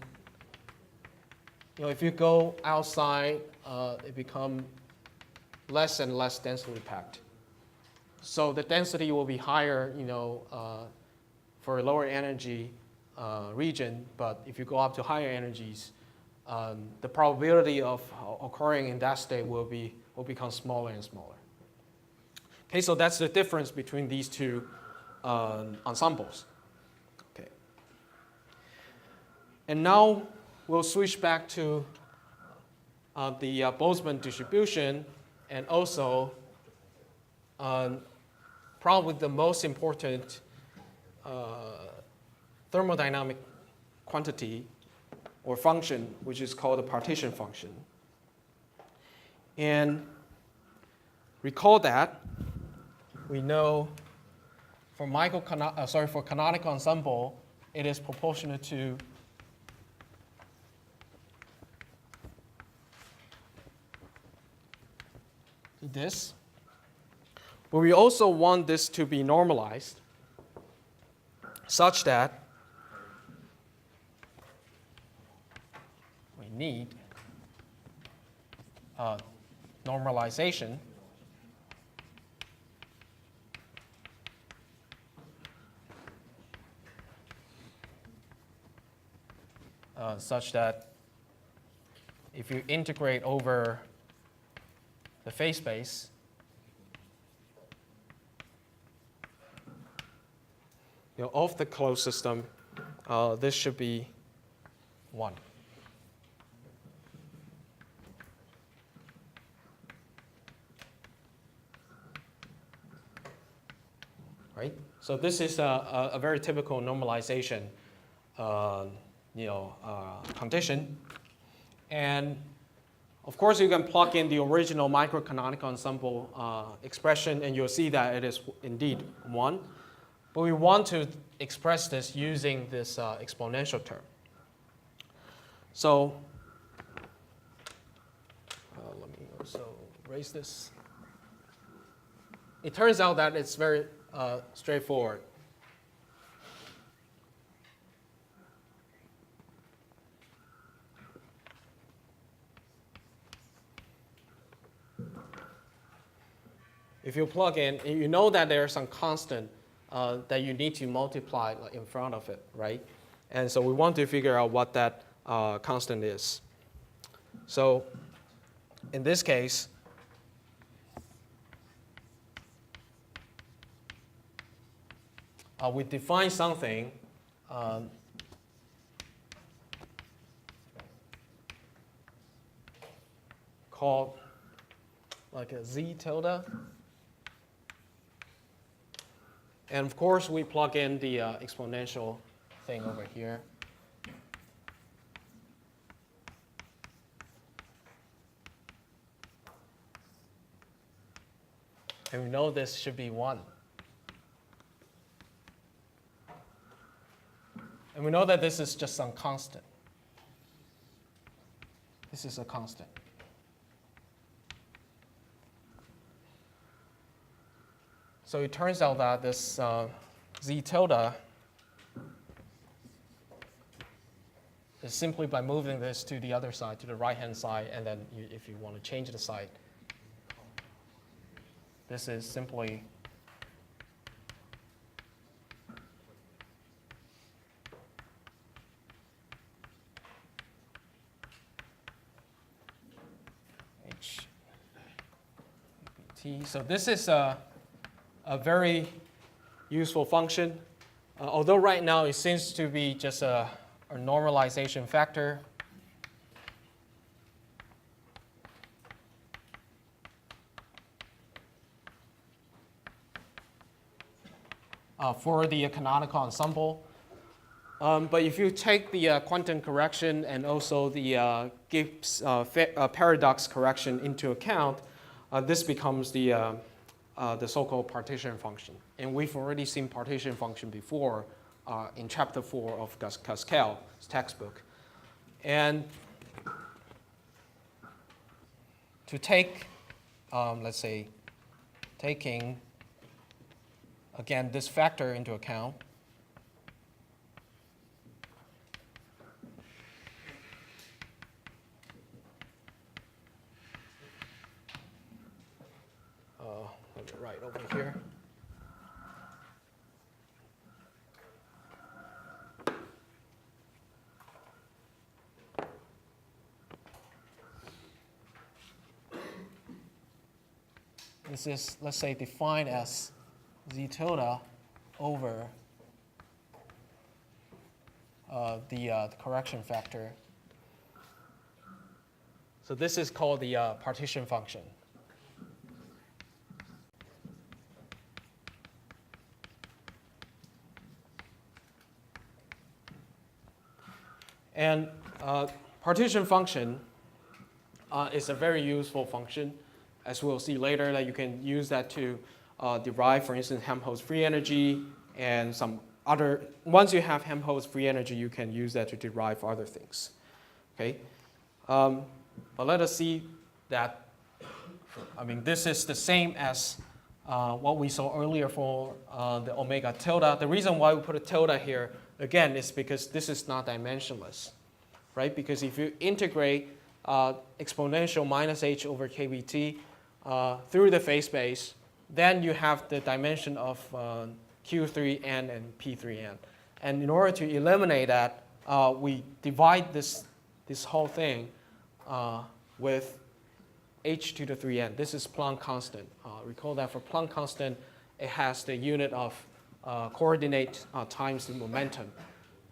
if you go outside, it becomes less and less densely packed. So the density will be higher, for a lower energy region, but if you go up to higher energies, the probability of occurring in that state will become smaller and smaller. Okay, so that's the difference between these two ensembles. Okay. And now we'll switch back to the Boltzmann distribution, and also probably the most important thermodynamic quantity or function, which is called the partition function. And recall that we know for canonical ensemble, it is proportional to this. But we also want this to be normalized such that we need normalization such that if you integrate over the phase space, of the closed system, this should be 1. Right? So this is a very typical normalization condition. And of course, you can plug in the original microcanonical ensemble expression, and you'll see that it is indeed 1. But we want to express this using this exponential term. So let me also erase this. It turns out that it's very straightforward. If you plug in, you know that there's some constant that you need to multiply in front of it, right? And so we want to figure out what that constant is. So in this case, we define something called like a z tilde. And of course, we plug in the exponential thing over here. And we know this should be 1. And we know that this is just some constant. This is a constant. So it turns out that this z tilde is simply by moving this to the other side, to the right-hand side, and then if you want to change the side, this is simply t. So this is a very useful function. Although right now it seems to be just a normalization factor. For the canonical ensemble. But if you take the quantum correction and also the Gibbs paradox correction into account, this becomes the so-called partition function. And we've already seen partition function before in chapter 4 of Pascal's textbook. And to take, let's say, taking, again, this factor into account, right over here. This is, let's say, defined as z tilde over the correction factor. So this is called the partition function. And partition function is a very useful function, as we'll see later, that you can use that to derive, for instance, Helmholtz free energy and some other. Once you have Helmholtz free energy, you can use that to derive other things. Okay, but let us see that. I mean, this is the same as what we saw earlier for the omega tilde. The reason why we put a tilde here, again, is because this is not dimensionless, right? Because if you integrate exponential minus h over kBt through the phase space, then you have the dimension of Q3n and P3n. And in order to eliminate that, we divide this whole thing with h to the 3n. This is Planck constant. Recall that for Planck constant, it has the unit of coordinate times the momentum.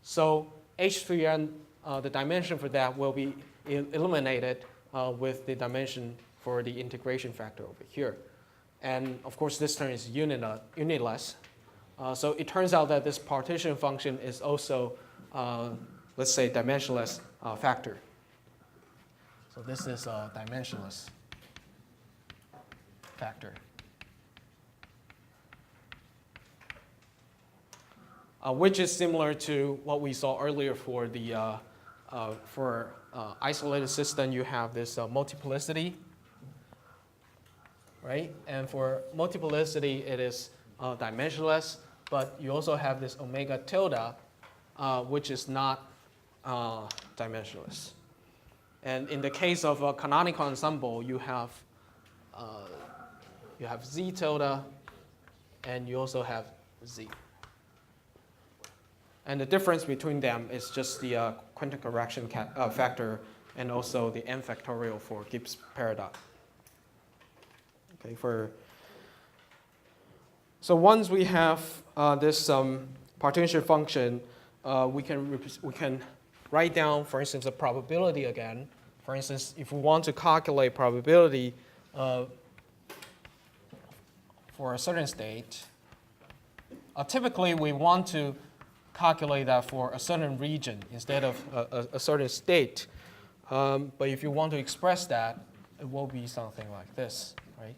So h3n, the dimension for that will be eliminated with the dimension for the integration factor over here. And of course, this term is unitless. So it turns out that this partition function is also, let's say, dimensionless factor. So this is a dimensionless factor. Which is similar to what we saw earlier for the isolated system. You have this multiplicity, right? And for multiplicity, it is dimensionless, but you also have this omega tilde, which is not dimensionless. And in the case of a canonical ensemble, you have z tilde, and you also have z. And the difference between them is just the quantum correction factor and also the n factorial for Gibbs paradox. Okay, so once we have this partition function, we can write down, for instance, a probability again. For instance, if we want to calculate probability for a certain state, typically we want to calculate that for a certain region instead of a certain state. But if you want to express that, it will be something like this, right?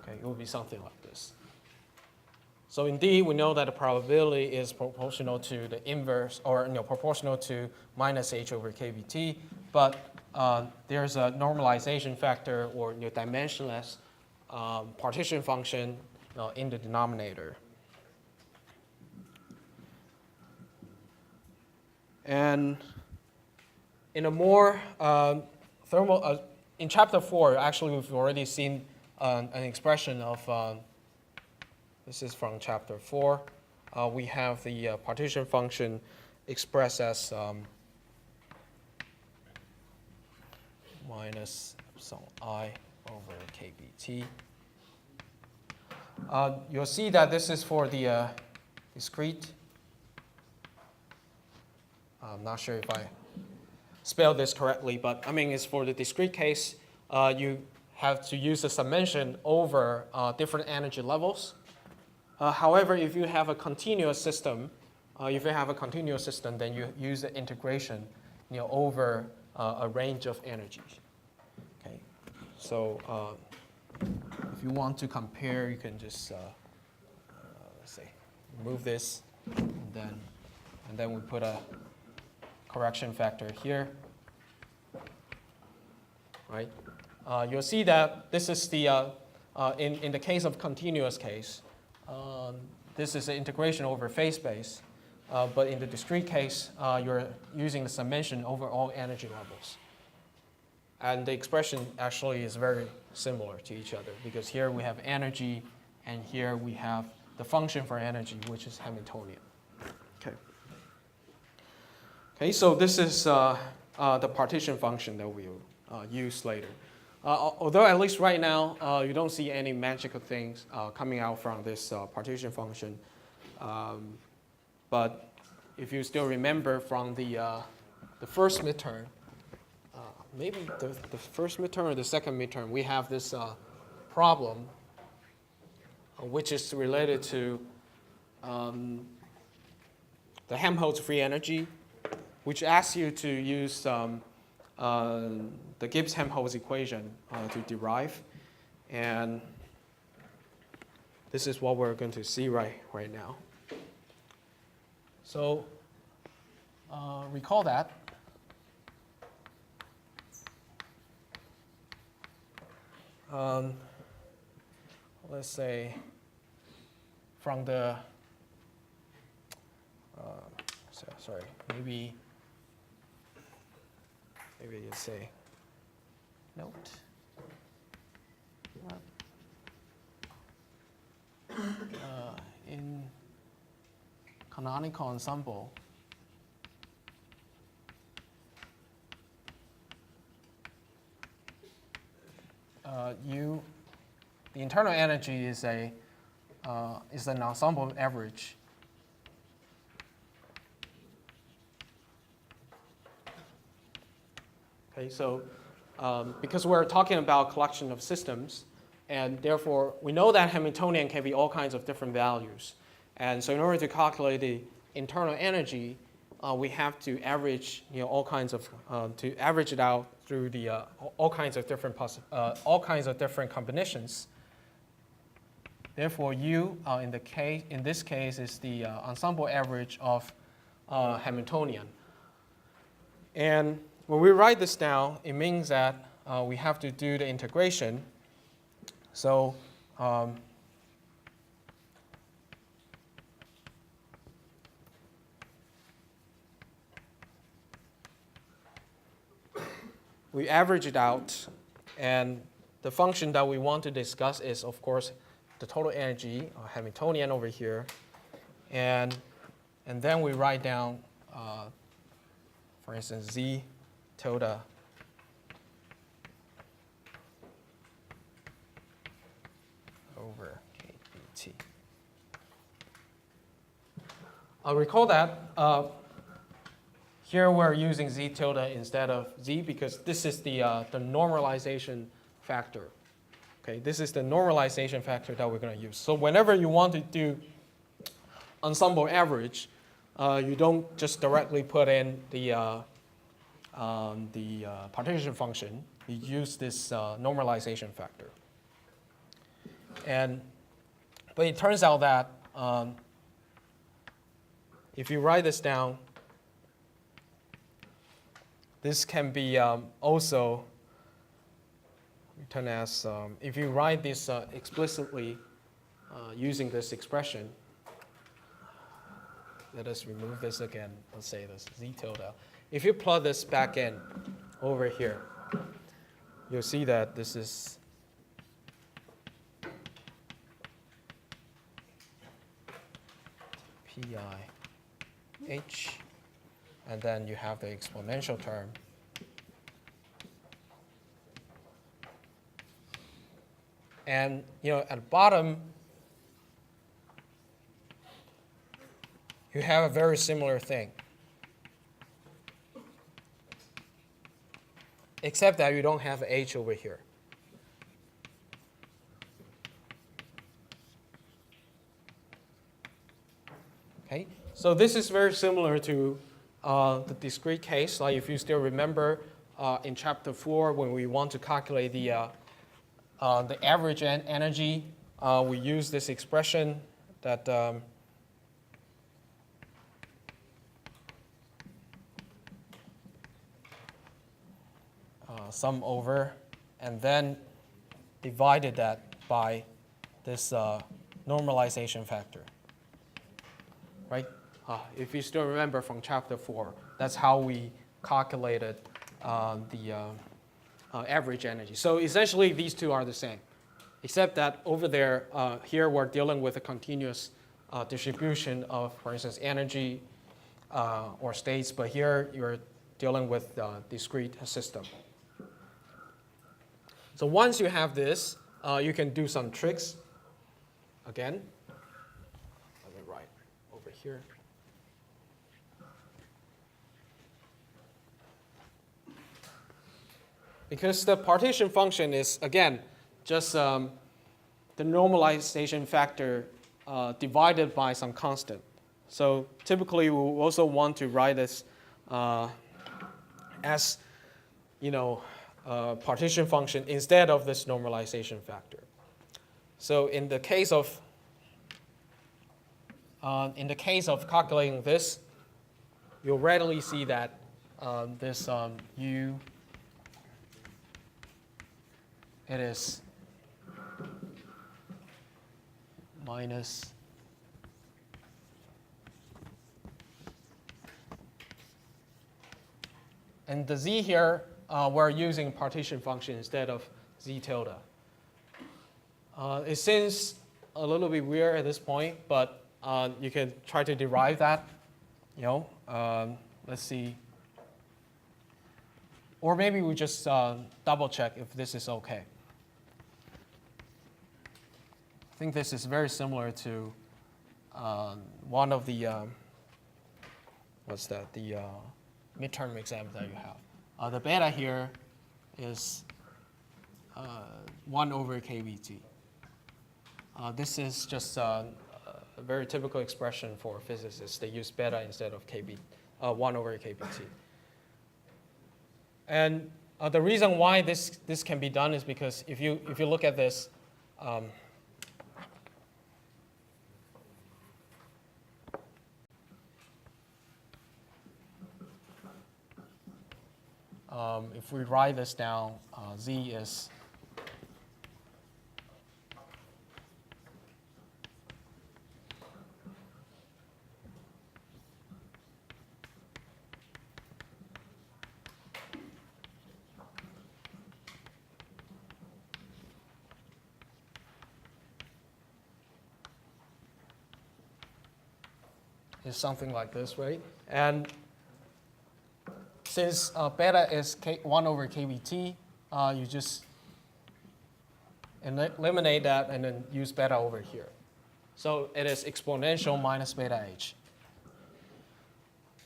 Okay, it will be something like this. So indeed, we know that the probability is proportional to the inverse, or proportional to minus h over kBt, but there's a normalization factor or dimensionless partition function in the denominator. And in a more in chapter 4, actually we've already seen an expression of this is from chapter 4. We have the partition function expressed as minus epsilon I over kBt. You'll see that this is for the discrete. I'm not sure if I spelled this correctly, but I mean it's for the discrete case. You have to use a summation over different energy levels. However, if you have a continuous system, then you use the integration, over a range of energies. Okay, so if you want to compare, you can just let's say remove this, and then we put a correction factor here. Right? You'll see that this is the in the case of continuous case. This is an integration over phase space, but in the discrete case, you're using the summation over all energy levels. And the expression actually is very similar to each other, because here we have energy, and here we have the function for energy, which is Hamiltonian. Okay, so this is the partition function that we'll use later. Although at least right now, you don't see any magical things coming out from this partition function. But if you still remember from the first midterm, maybe the first midterm or the second midterm, we have this problem which is related to the Helmholtz free energy, which asks you to use the Gibbs-Helmholtz equation to derive, and this is what we're going to see right now. So recall that. Let's say from the maybe maybe you say note. In canonical ensemble, the internal energy is an ensemble average. Okay, so because we're talking about collection of systems, and therefore we know that Hamiltonian can be all kinds of different values. And so in order to calculate the internal energy, we have to average, all kinds of, to average it out through the all kinds of different combinations. Therefore, U in this case is the ensemble average of Hamiltonian. And when we write this down, it means that we have to do the integration. So we average it out, and the function that we want to discuss is, of course, the total energy, Hamiltonian over here, and then we write down, for instance, Z tilde over KBT. I'll recall that here we're using Z tilde instead of Z because this is the normalization factor. Okay, this is the normalization factor that we're going to use. So whenever you want to do ensemble average, you don't just directly put in the partition function. You use this normalization factor. But it turns out that if you write this down, this can be also written as, if you write this explicitly using this expression, let us remove this again. Let's say this Z tilde. If you plug this back in over here, you'll see that this is PIH, and then you have the exponential term. And at the bottom, you have a very similar thing, except that you don't have H over here. Okay, so this is very similar to the discrete case. Like if you still remember in chapter 4, when we want to calculate the average energy, we use this expression that sum over, and then divided that by this normalization factor, right? If you still remember from chapter 4, that's how we calculated the average energy. So essentially, these two are the same, except that over there, here we're dealing with a continuous distribution of, for instance, energy or states, but here you're dealing with a discrete system. So once you have this, you can do some tricks. Again, let me write over here. Because the partition function is, again, just the normalization factor divided by some constant. So typically, we also want to write this as, partition function instead of this normalization factor. So in the case of calculating this, you'll readily see that this U, it is minus And the z here, we're using partition function instead of z tilde. It seems a little bit weird at this point, but you can try to derive that. Let's see. Or maybe we just double check if this is okay. I think this is very similar to one of the, the midterm exam that you have. The beta here is 1 over kBt. This is just a very typical expression for physicists. They use beta instead of 1 over kBt. And the reason why this can be done is because if you look at this, if we write this down, z is something like this, right? And since beta is 1 over kBt, you just eliminate that and then use beta over here. So it is exponential minus beta h.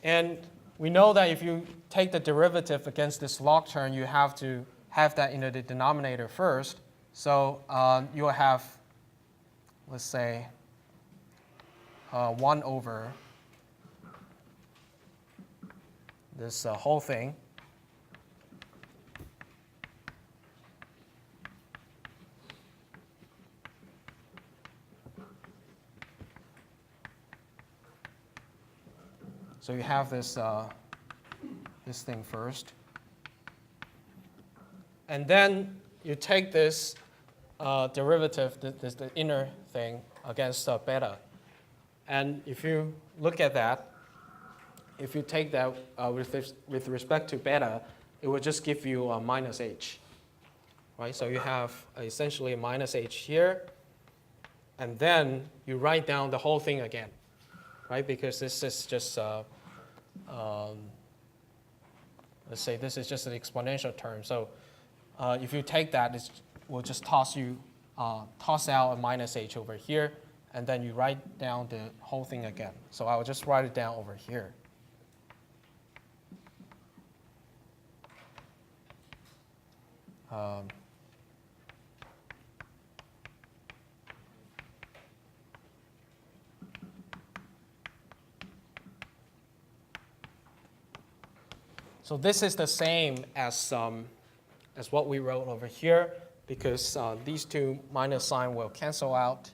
And we know that if you take the derivative against this log term, you have to have that in the denominator first. So you'll have, let's say, 1 over this whole thing. So you have this thing first. And then you take this derivative, the inner thing, against beta. And if you look at that, if you take that with respect to beta, it will just give you a minus h. Right? So you have essentially a minus h here. And then you write down the whole thing again. Right? Because this is just, let's say this is just an exponential term. So if you take that, it will just toss out a minus h over here. And then you write down the whole thing again. So I will just write it down over here. So this is the same as what we wrote over here, because these two minus sign will cancel out.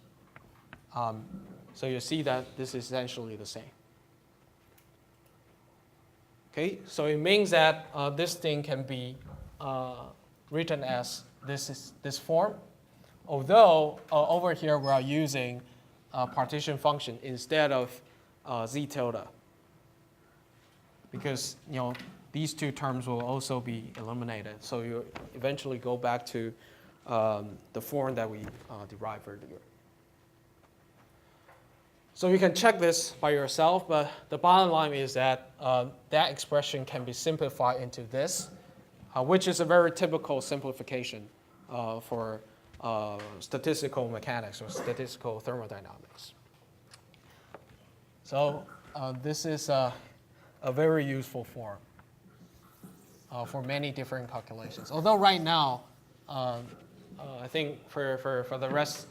So you see that this is essentially the same. Okay, so it means that this thing can be written as this form, although over here we are using a partition function instead of z tilde, because these two terms will also be eliminated. So you eventually go back to the form that we derived earlier. So you can check this by yourself, but the bottom line is that that expression can be simplified into this, which is a very typical simplification for statistical mechanics or statistical thermodynamics. So this is a very useful form for many different calculations. Although right now, I think for the rest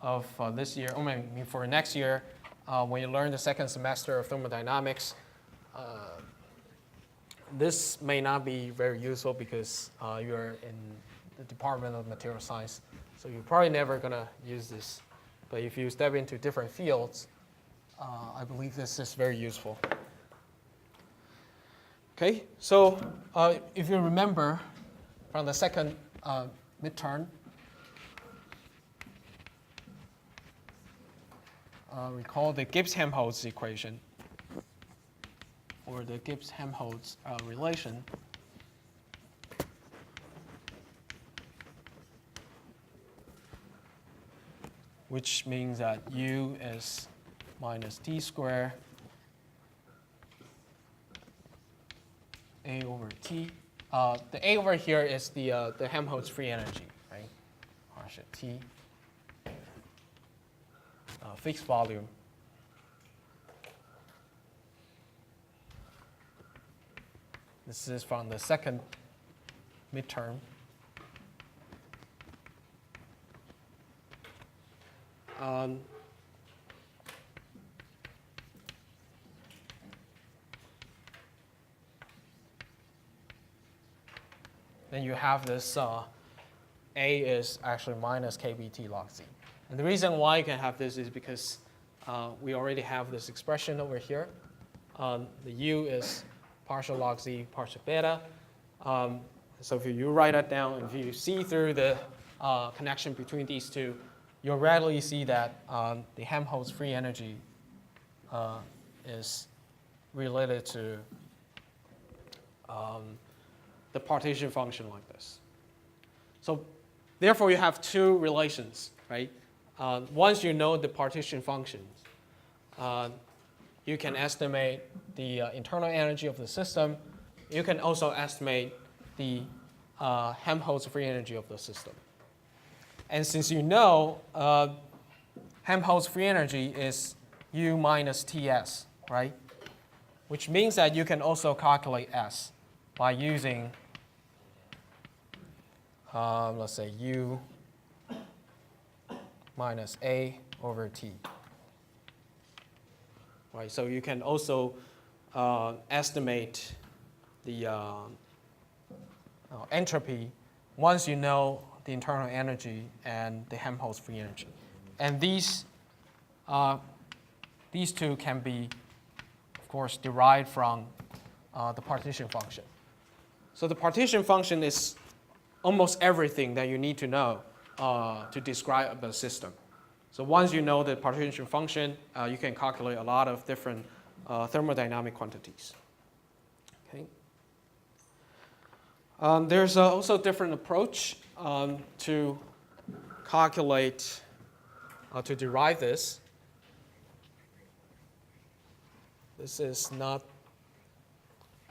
of this year, I mean for next year, when you learn the second semester of thermodynamics, this may not be very useful because you're in the Department of Material Science, so you're probably never going to use this. But if you step into different fields, I believe this is very useful. Okay, so if you remember from the second midterm, recall the Gibbs-Helmholtz equation. or the Gibbs-Helmholtz relation. Which means that U is minus T squared A over T. The A over here is the Helmholtz free energy, right? Partial T. Fixed volume. This is from the second midterm. Then you have this A is actually minus KBT log Z. And the reason why you can have this is because we already have this expression over here. The U is partial log Z, partial beta. So if you write that down, if you see through the connection between these two, you'll readily see that the Helmholtz free energy is related to the partition function like this. So therefore, you have two relations, right? Once you know the partition functions, you can estimate the internal energy of the system. You can also estimate the Helmholtz free energy of the system. And since you know Helmholtz free energy is U minus Ts, right? Which means that you can also calculate S by using, let's say, U minus A over T. Right, so you can also estimate the entropy once you know the internal energy and the Helmholtz free energy. And these two can be, of course, derived from the partition function. So the partition function is almost everything that you need to know to describe the system. So once you know the partition function, you can calculate a lot of different thermodynamic quantities. Okay. There's also a different approach to calculate, to derive this. This is not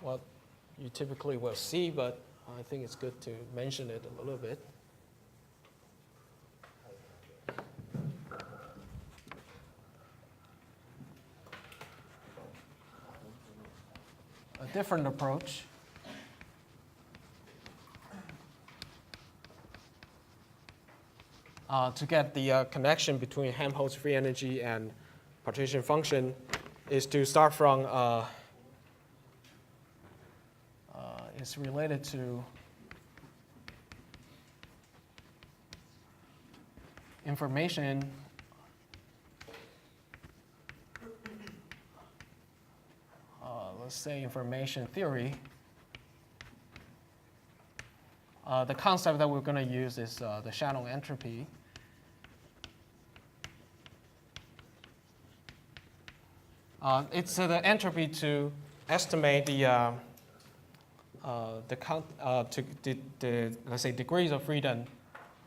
what you typically will see, but I think it's good to mention it a little bit. A different approach to get the connection between Helmholtz free energy and partition function is to start from, it's related to information let's say information theory. The concept that we're going to use is the Shannon entropy. It's the entropy to estimate the let's say degrees of freedom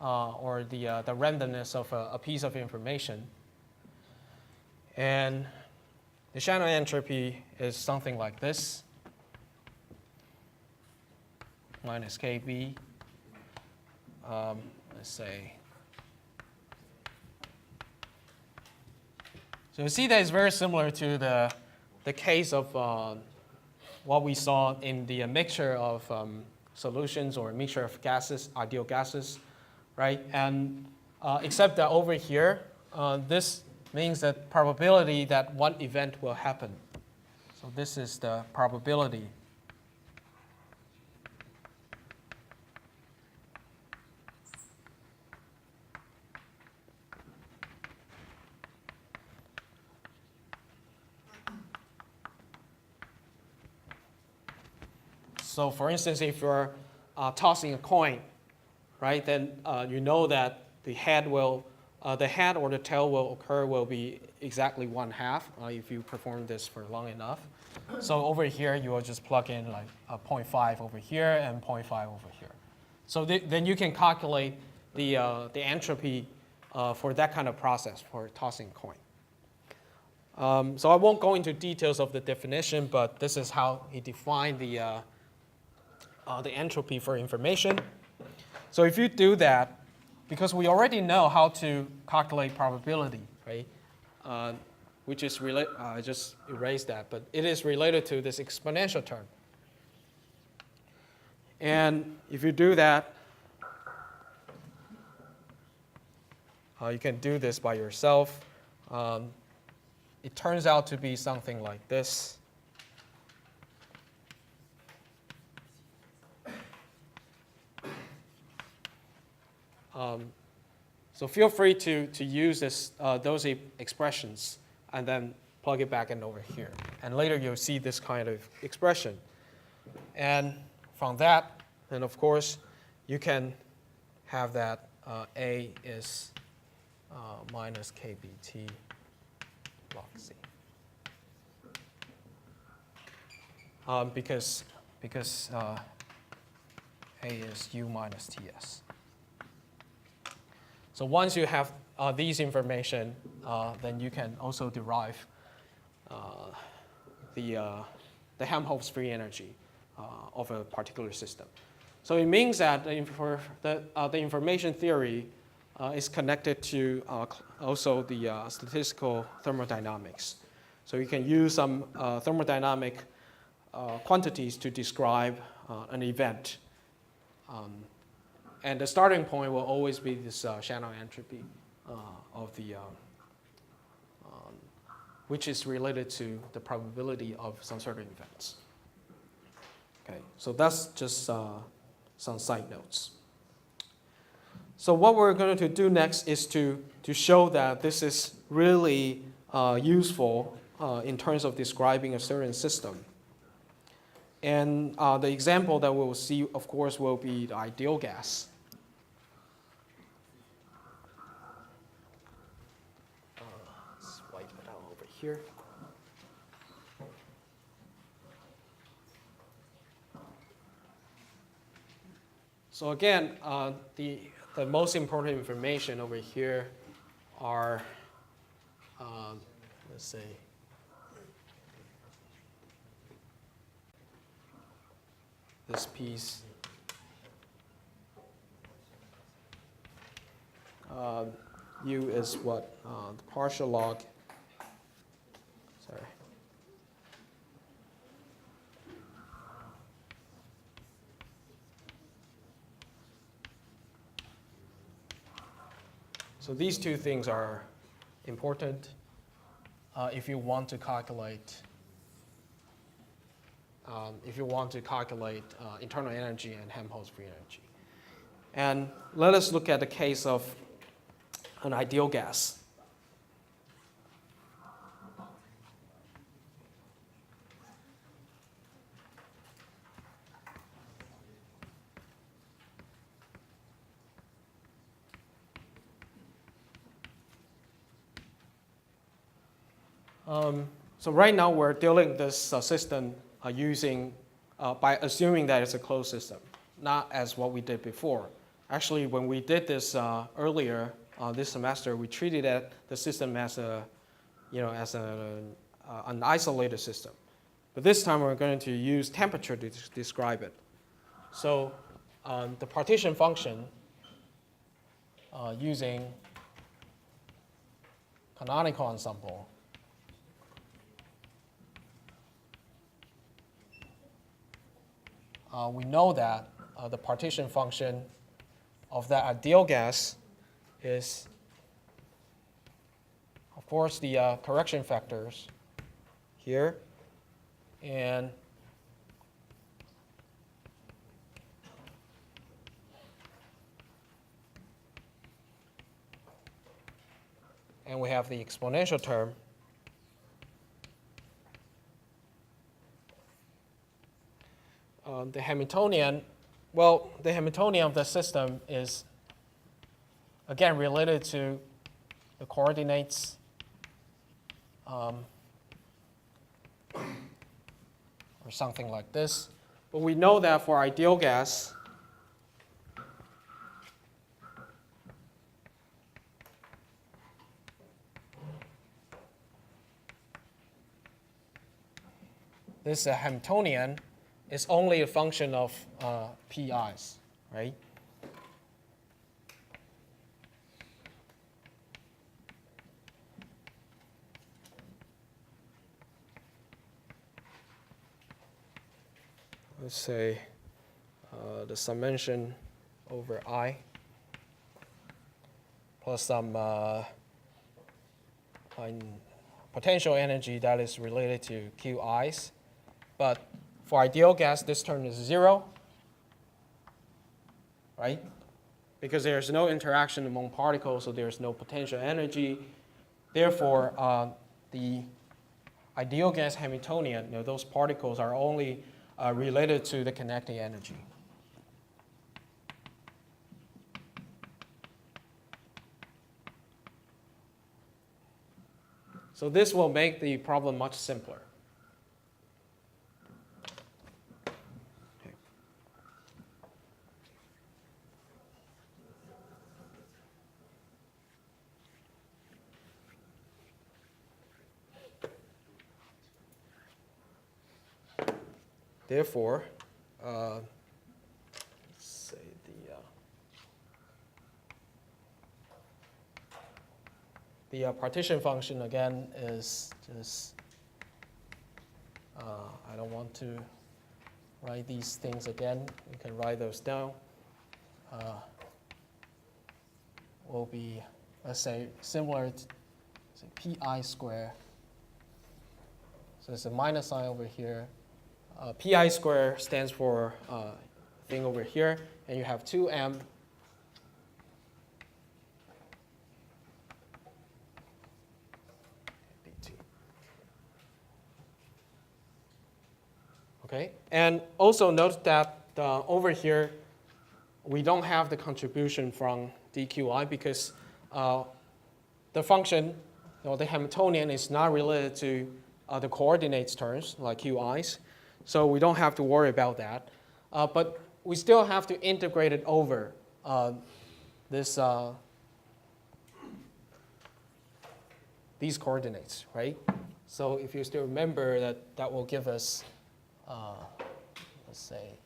or the randomness of a piece of information. And the Shannon entropy is something like this, minus KB, let's say. So you see that it's very similar to the case of what we saw in the mixture of solutions or mixture of gases, ideal gases, right? And except that over here, this means that probability that one event will happen. So this is the probability. So for instance, if you're tossing a coin, right, then you know that the head will the head or the tail will be exactly 1/2 if you perform this for long enough. So over here, you will just plug in like a 0.5 over here and 0.5 over here. So then you can calculate the entropy for that kind of process for tossing coin. So I won't go into details of the definition, but this is how he defined the entropy for information. So if you do that, because we already know how to calculate probability, right? Which is related, I just erased that, but it is related to this exponential term. And if you do that, you can do this by yourself. It turns out to be something like this. So feel free to use those expressions and then plug it back in over here. And later you'll see this kind of expression. And from that, then of course, you can have that A is minus KBT log C. Because A is U minus TS. So once you have these information, then you can also derive the Helmholtz free energy of a particular system. So it means that the information theory is connected to also the statistical thermodynamics. So you can use some thermodynamic quantities to describe an event. And the starting point will always be this Shannon entropy of the, which is related to the probability of some certain events. Okay, so that's just some side notes. So what we're going to do next is to show that this is really useful in terms of describing a certain system. And the example that we will see, of course, will be the ideal gas. Let's wipe it out over here. So again, the most important information over here are, let's say, this piece. U is what? The partial log. Sorry. So these two things are important if you want to calculate internal energy and Helmholtz free energy. And let us look at the case of an ideal gas. So right now we're dealing with this system by assuming that it's a closed system, not as what we did before. Actually, when we did this earlier this semester, we treated the system as an isolated system. But this time we're going to use temperature to describe it. So the partition function using canonical ensemble we know that the partition function of that ideal gas is, of course, the correction factors here, and we have the exponential term. The Hamiltonian, well, the Hamiltonian of the system is, again, related to the coordinates or something like this. But we know that for ideal gas, this Hamiltonian is only a function of PIs, right? Let's say the summation over I plus some potential energy that is related to QIs. But for ideal gas, this term is 0, right? Because there's no interaction among particles, so there's no potential energy. Therefore, the ideal gas Hamiltonian, those particles are only related to the kinetic energy. So this will make the problem much simpler. Therefore, let's say the partition function again is just, I don't want to write these things again. You can write those down. Will be, let's say, similar to pi squared. So there's a minus sign over here. Pi squared stands for thing over here, and you have 2m dt. Okay, and also note that over here we don't have the contribution from dqi because the function, the Hamiltonian, is not related to the coordinates terms like QIs. So we don't have to worry about that. But we still have to integrate it over these coordinates, right? So if you still remember that will give us, let's say,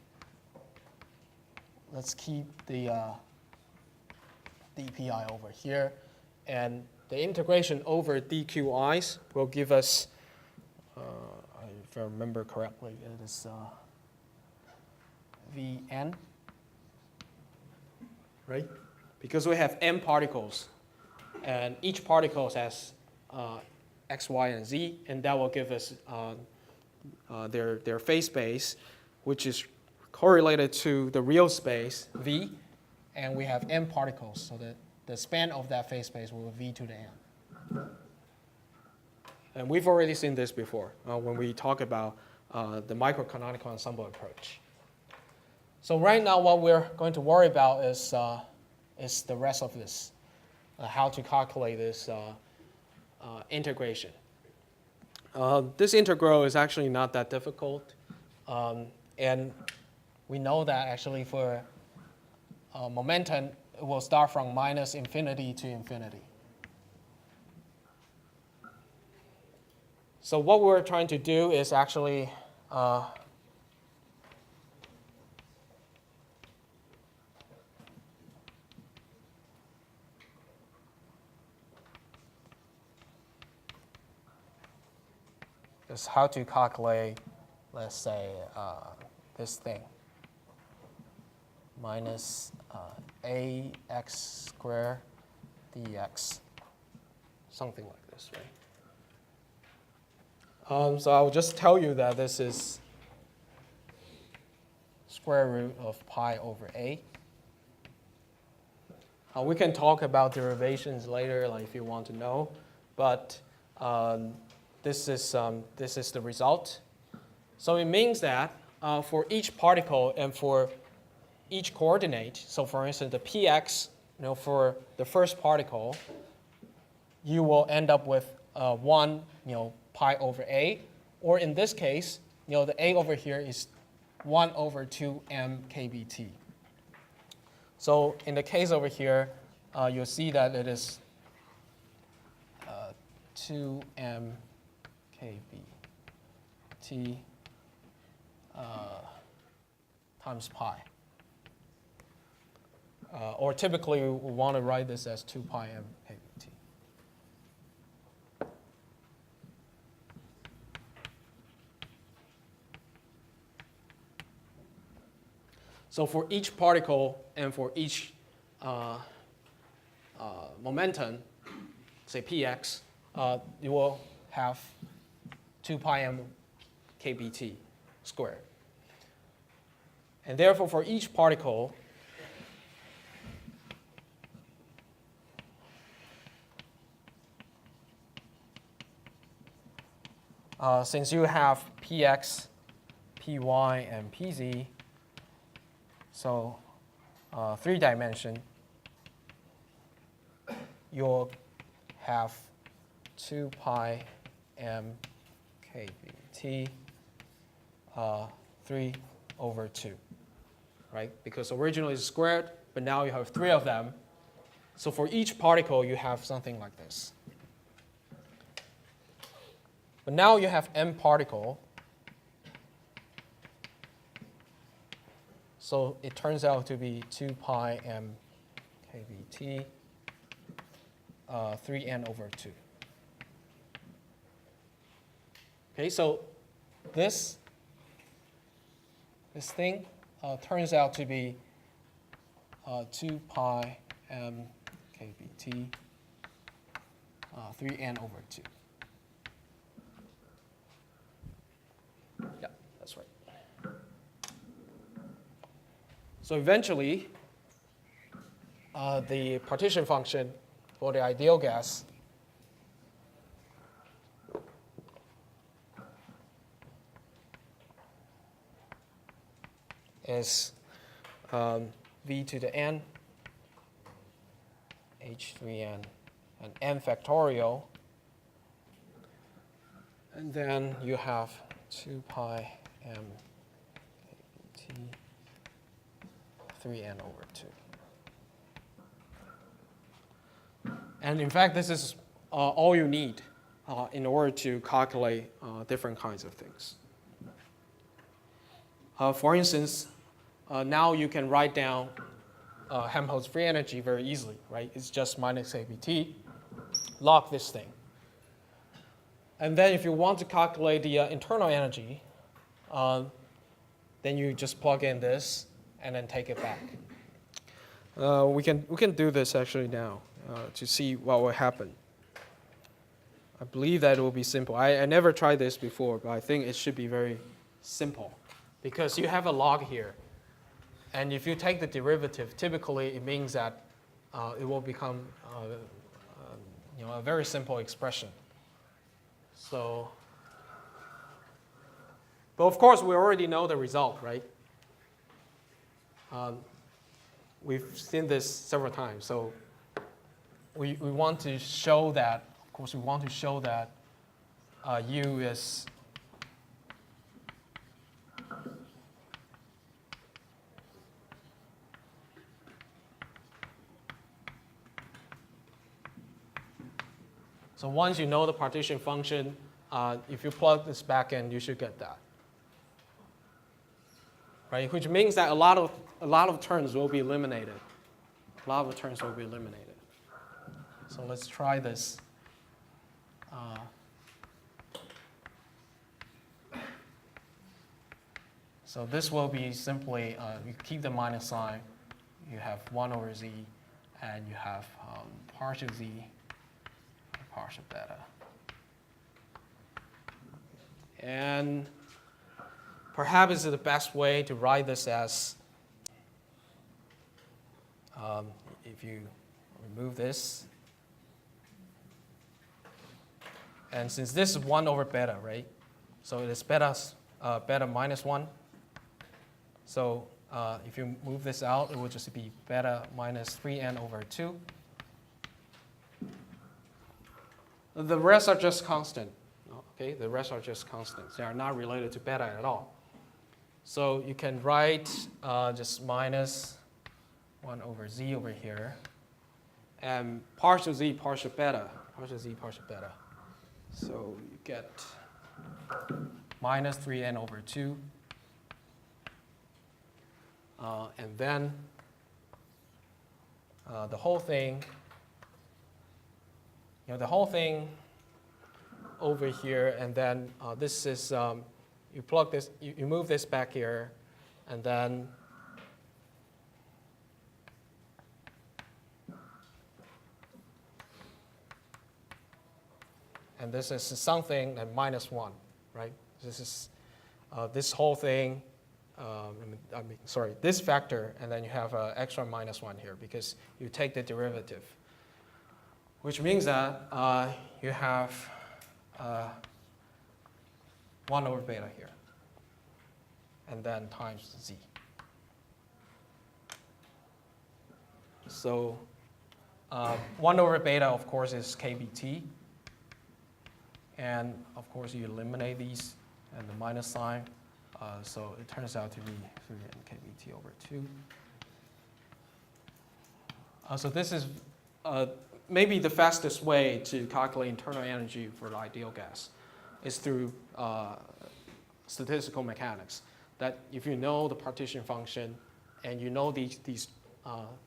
let's keep the dpi over here. And the integration over dqi's will give us, if I remember correctly, it is Vn, right? Because we have m particles, and each particle has x, y, and z, and that will give us their phase space, which is correlated to the real space, V, and we have m particles, so that the span of that phase space will be V to the n. And we've already seen this before when we talk about the microcanonical ensemble approach. So right now what we're going to worry about is the rest of this, how to calculate this integration. This integral is actually not that difficult. And we know that actually for momentum, it will start from minus infinity to infinity. So what we're trying to do is actually is how to calculate, let's say, this thing, minus ax squared dx, something like this, right? So I'll just tell you that this is square root of pi over a. We can talk about derivations later, like if you want to know, but this is the result. So it means that for each particle and for each coordinate, so for instance, the px, for the first particle, you will end up with 1, pi over a, or in this case, the a over here is 1 over 2 m kBt. So in the case over here, you'll see that it is 2m kBt times pi. Or typically, we want to write this as 2 pi m kBt. So for each particle and for each momentum, say px, you will have 2 pi m kBt squared. And therefore, for each particle, since you have px, py, and pz, so 3 dimension, you'll have 2 pi m kBt 3 over 2, right? Because originally it's squared, but now you have 3 of them. So for each particle, you have something like this. But now you have m particle. So it turns out to be 2 pi m kBt 3n over 2. Okay, so this thing turns out to be 2 pi m kBt 3n over 2. Yeah, that's right. So eventually, the partition function for the ideal gas is v to the n, h3n, and n factorial. And then you have 2 pi m kBt 3n over 2. And in fact, this is all you need in order to calculate different kinds of things. For instance, now you can write down Helmholtz free energy very easily, right? It's just minus kBt log this thing. And then if you want to calculate the internal energy, then you just plug in this and then take it back. We can do this actually now to see what will happen. I believe that it will be simple. I never tried this before, but I think it should be very simple because you have a log here. And if you take the derivative, typically it means that it will become a very simple expression. So, but of course we already know the result, right? We've seen this several times. So we want to show that, of course we want to show that U is so once you know the partition function, if you plug this back in, you should get that, right? Which means that a lot of terms will be eliminated. A lot of terms will be eliminated. So let's try this. So this will be simply you keep the minus sign. You have 1 over z, and you have partial z. Partial beta. And perhaps this is the best way to write this as, if you remove this, and since this is 1 over beta, right? So it is beta minus 1. So if you move this out, it will just be beta minus 3n over 2. The rest are just constant. Okay, the rest are just constants. They are not related to beta at all. So you can write just minus 1 over z over here, and partial z, partial beta, partial z, partial beta. So you get minus 3n over 2. And then the whole thing, the whole thing over here, and then this is, you plug this, you move this back here, and then this is something at minus 1, right? This is this whole thing, sorry, this factor, and then you have an extra minus 1 here because you take the derivative, which means that you have 1 over beta here, and then times z. So 1 over beta, of course, is kBt. And of course, you eliminate these and the minus sign. So it turns out to be 3n kBt over 2. So this is maybe the fastest way to calculate internal energy for the ideal gas is through statistical mechanics. That if you know the partition function and you know these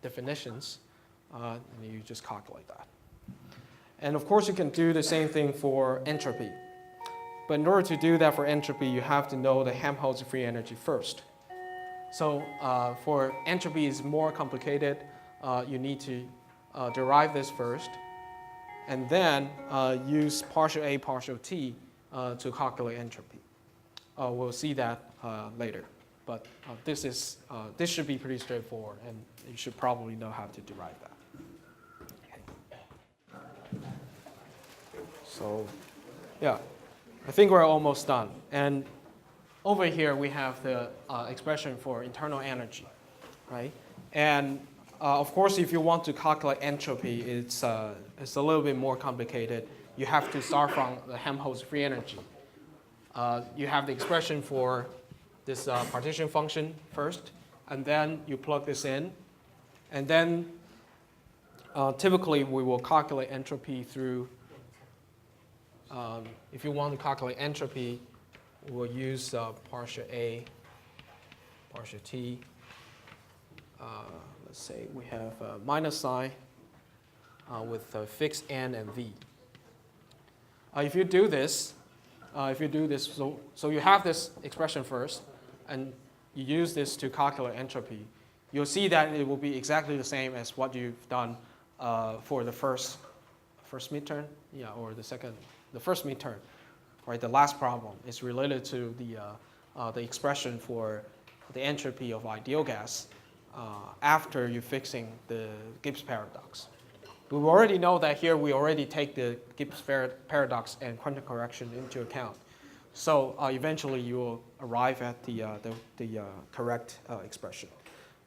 definitions, you just calculate that. And of course, you can do the same thing for entropy. But in order to do that for entropy, you have to know the Helmholtz free energy first. So for entropy is more complicated. You need to derive this first, and then use partial A, partial T to calculate entropy. We'll see that later. But this should be pretty straightforward, and you should probably know how to derive that. So, yeah, I think we're almost done. And over here we have the expression for internal energy, right? And of course, if you want to calculate entropy, it's a little bit more complicated. You have to start from the Helmholtz free energy. You have the expression for this partition function first, and then you plug this in, and then typically we will calculate entropy through. If you want to calculate entropy, we'll use partial A, partial T. Let's say we have a minus sign with a fixed n and v. If you do this, so you have this expression first, and you use this to calculate entropy, you'll see that it will be exactly the same as what you've done for the first midterm, or the first midterm, right? The last problem is related to the expression for the entropy of ideal gas after you're fixing the Gibbs paradox. We already know that here we already take the Gibbs paradox and quantum correction into account. So eventually you will arrive at the correct expression.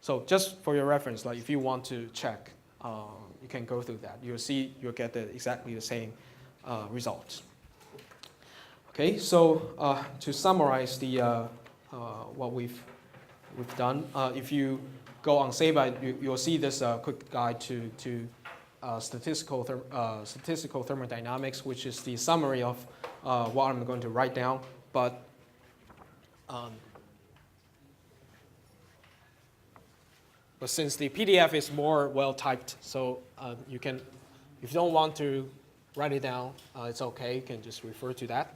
So just for your reference, like if you want to check, you can go through that. You'll get exactly the same results. Okay, so to summarize what we've done, if you go on SABA, you'll see this quick guide to statistical thermodynamics, which is the summary of what I'm going to write down. But since the PDF is more well typed, so you can, if you don't want to write it down, it's okay. You can just refer to that.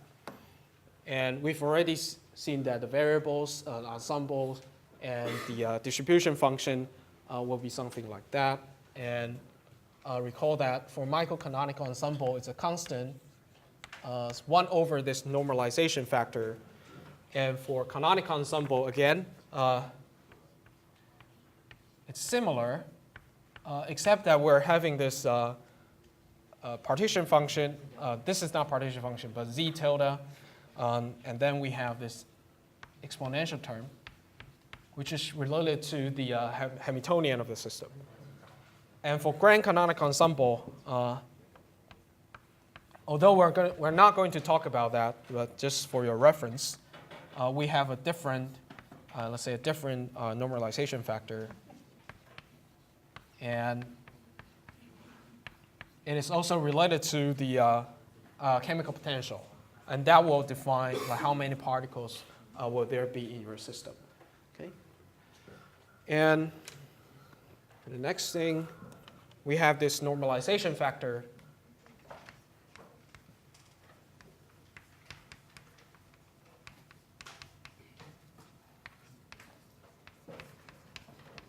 And we've already seen that the variables, ensembles, and the distribution function will be something like that. And recall that for microcanonical ensemble, it's a constant, 1 over this normalization factor. And for canonical ensemble, again, it's similar, except that we're having this partition function. This is not partition function, but z tilde. And then we have this exponential term, which is related to the Hamiltonian of the system. And for grand canonical ensemble, although we're not going to talk about that, but just for your reference, we have a different, let's say a different normalization factor. And it is also related to the chemical potential. And that will define how many particles will there be in your system. Okay? And the next thing, we have this normalization factor.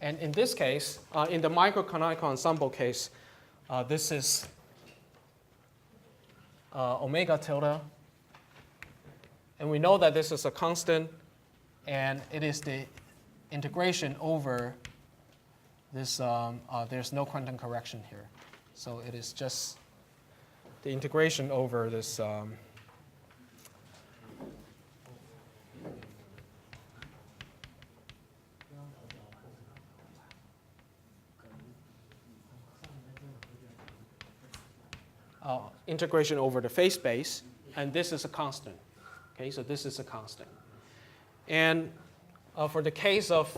And in this case, in the microcanonical ensemble case, this is omega tilde. And we know that this is a constant, and it is the integration over this, there's no quantum correction here. So it is just the integration over this integration over the phase space, and this is a constant. Okay, so this is a constant. And for the case of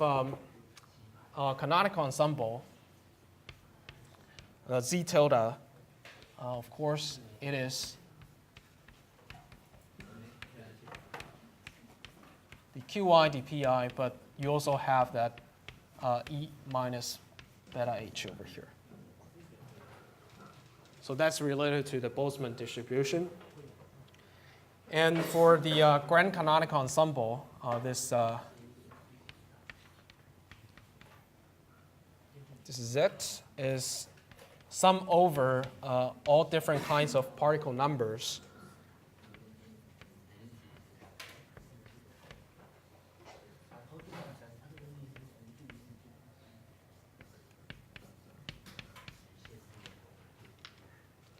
canonical ensemble, Z tilde, of course, it is the Qi dpi, but you also have that E minus beta H over here. So that's related to the Boltzmann distribution. And for the grand canonical ensemble, this Z is sum over all different kinds of particle numbers.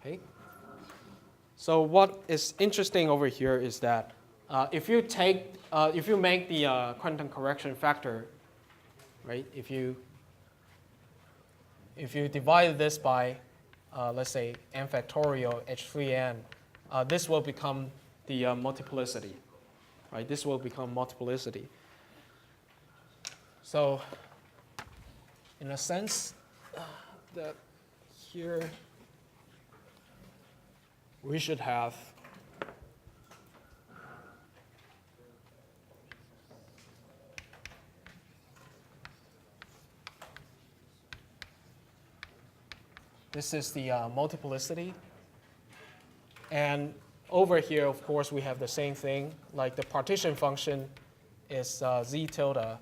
Okay. So what is interesting over here is that if you make the quantum correction factor, right? If you divide this by, let's say, n factorial h3n, this will become the multiplicity, right? This will become multiplicity. So, in a sense, that here we should have this is the multiplicity. And over here, of course, we have the same thing. Like the partition function is Z tilde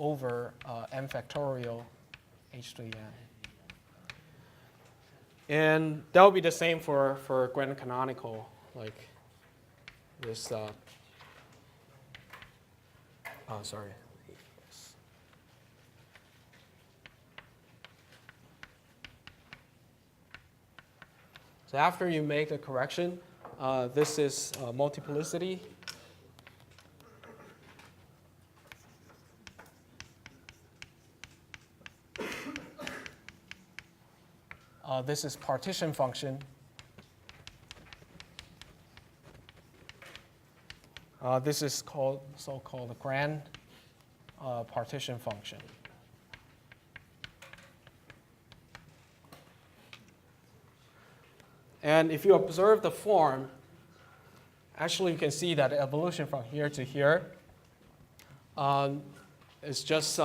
over n factorial h3n. And that will be the same for grand canonical, like this. Sorry. So after you make the correction, this is multiplicity. This is partition function. This is called so-called the grand partition function. And if you observe the form, actually you can see that the evolution from here to here is just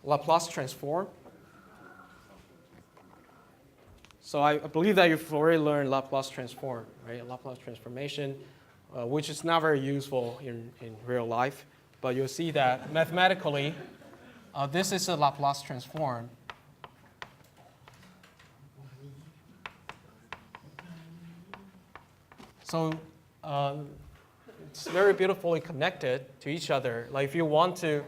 Laplace transform. So I believe that you've already learned Laplace transform, right? Laplace transformation, which is not very useful in real life. But you'll see that mathematically, this is a Laplace transform. So it's very beautifully connected to each other. Like if you want to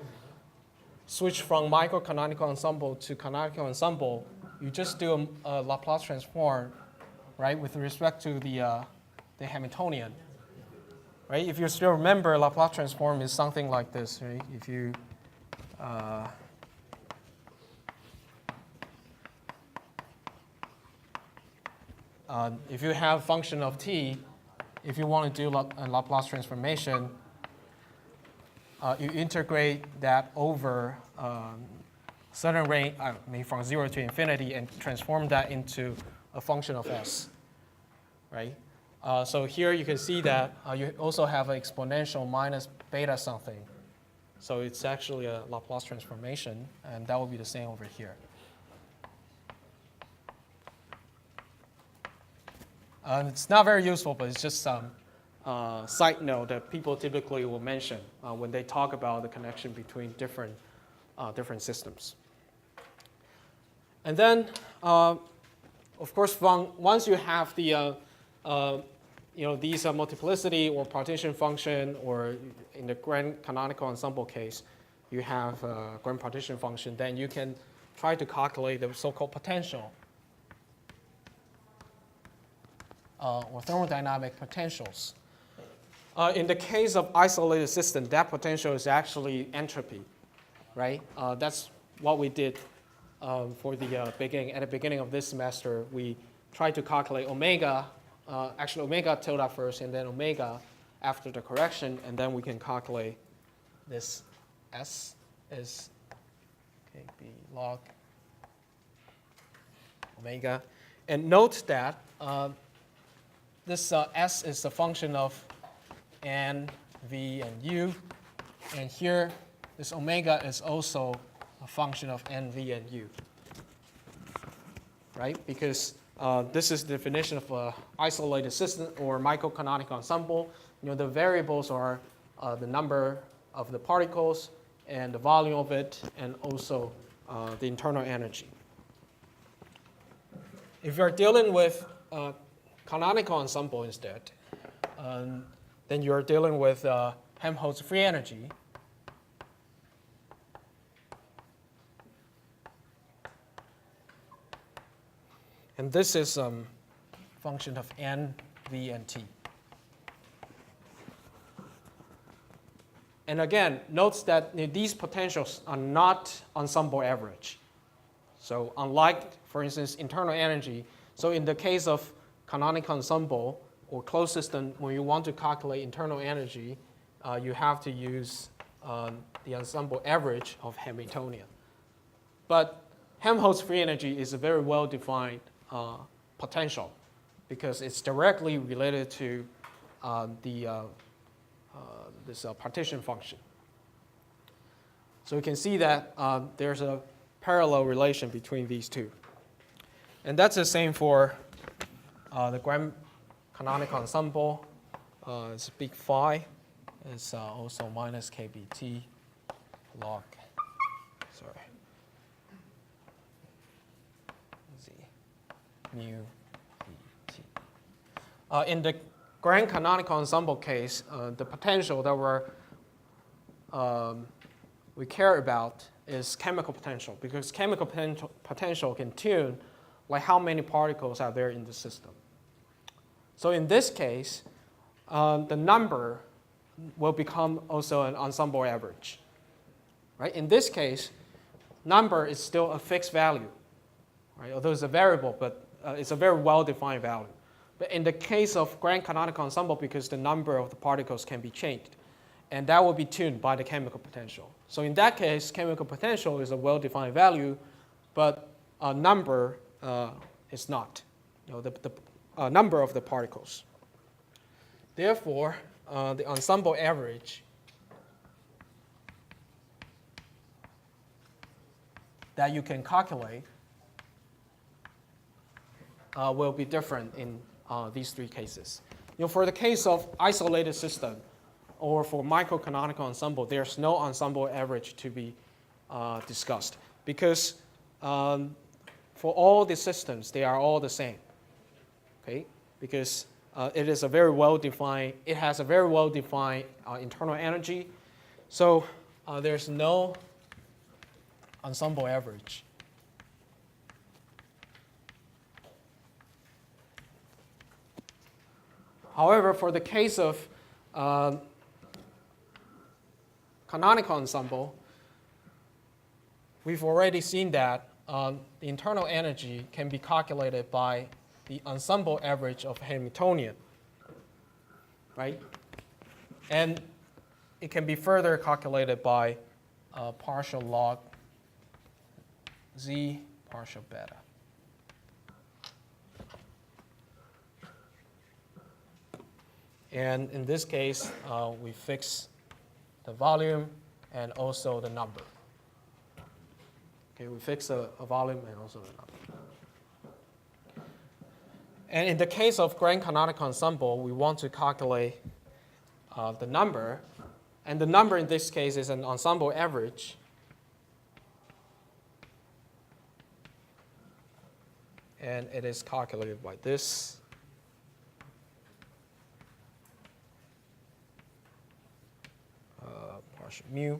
switch from microcanonical ensemble to canonical ensemble, you just do a Laplace transform, right, with respect to the Hamiltonian. Right? If you still remember, Laplace transform is something like this. Right? If you if you have function of t, if you want to do a Laplace transformation, you integrate that over certain range, from 0 to infinity, and transform that into a function of s, right? So here you can see that you also have an exponential minus beta something. So it's actually a Laplace transformation, and that will be the same over here. It's not very useful, but it's just some side note that people typically will mention when they talk about the connection between different systems. And then, of course, once you have the these multiplicity or partition function, or in the grand canonical ensemble case, you have a grand partition function, then you can try to calculate the so-called potential or thermodynamic potentials. In the case of isolated system, that potential is actually entropy, right? That's what we did for the beginning. At the beginning of this semester, we tried to calculate omega, actually omega tilde first, and then omega after the correction, and then we can calculate this s is b log omega. And note that this s is a function of n, v, and u. And here, this omega is also a function of n, v, and u. Right? Because this is the definition of an isolated system or microcanonical ensemble. The variables are the number of the particles and the volume of it, and also the internal energy. If you're dealing with canonical ensemble instead, then you're dealing with Helmholtz free energy. And this is a function of n, v, and t. And again, note that these potentials are not ensemble average. So unlike, for instance, internal energy, so in the case of canonical ensemble or closed system, when you want to calculate internal energy, you have to use the ensemble average of Hamiltonian. But Helmholtz free energy is a very well-defined potential because it's directly related to this partition function. So you can see that there's a parallel relation between these two. And that's the same for the grand canonical ensemble. It's big phi. It's also minus kBt log, mu dt. In the grand canonical ensemble case, the potential that we care about is chemical potential, because chemical potential can tune like how many particles are there in the system. So in this case, the number will become also an ensemble average. Right? In this case, number is still a fixed value, right? Although it's a variable, but it's a very well-defined value. But in the case of grand canonical ensemble, because the number of the particles can be changed, and that will be tuned by the chemical potential. So in that case, chemical potential is a well-defined value, but a number is not, the number of the particles. Therefore, the ensemble average that you can calculate will be different in these three cases. For the case of isolated system or for microcanonical ensemble, there's no ensemble average to be discussed because for all the systems, they are all the same. Okay? Because it is a very well-defined, it has a very well-defined internal energy. So there's no ensemble average. However, for the case of canonical ensemble, we've already seen that the internal energy can be calculated by the ensemble average of Hamiltonian, right? And it can be further calculated by partial log z partial beta. And in this case, we fix the volume and also the number. Okay, we fix a volume and also the number. And in the case of grand canonical ensemble, we want to calculate the number. And the number in this case is an ensemble average. And it is calculated by this. Partial mu,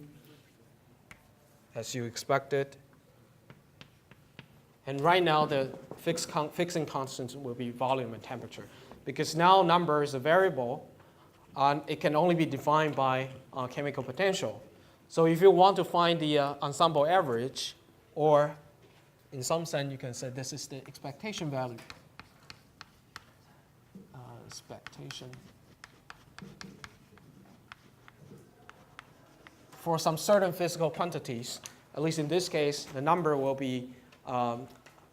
as you expected. And right now, the fixing constants will be volume and temperature. Because now number is a variable, and it can only be defined by chemical potential. So if you want to find the ensemble average, or in some sense, you can say this is the expectation value. Expectation. For some certain physical quantities, at least in this case, the number will be a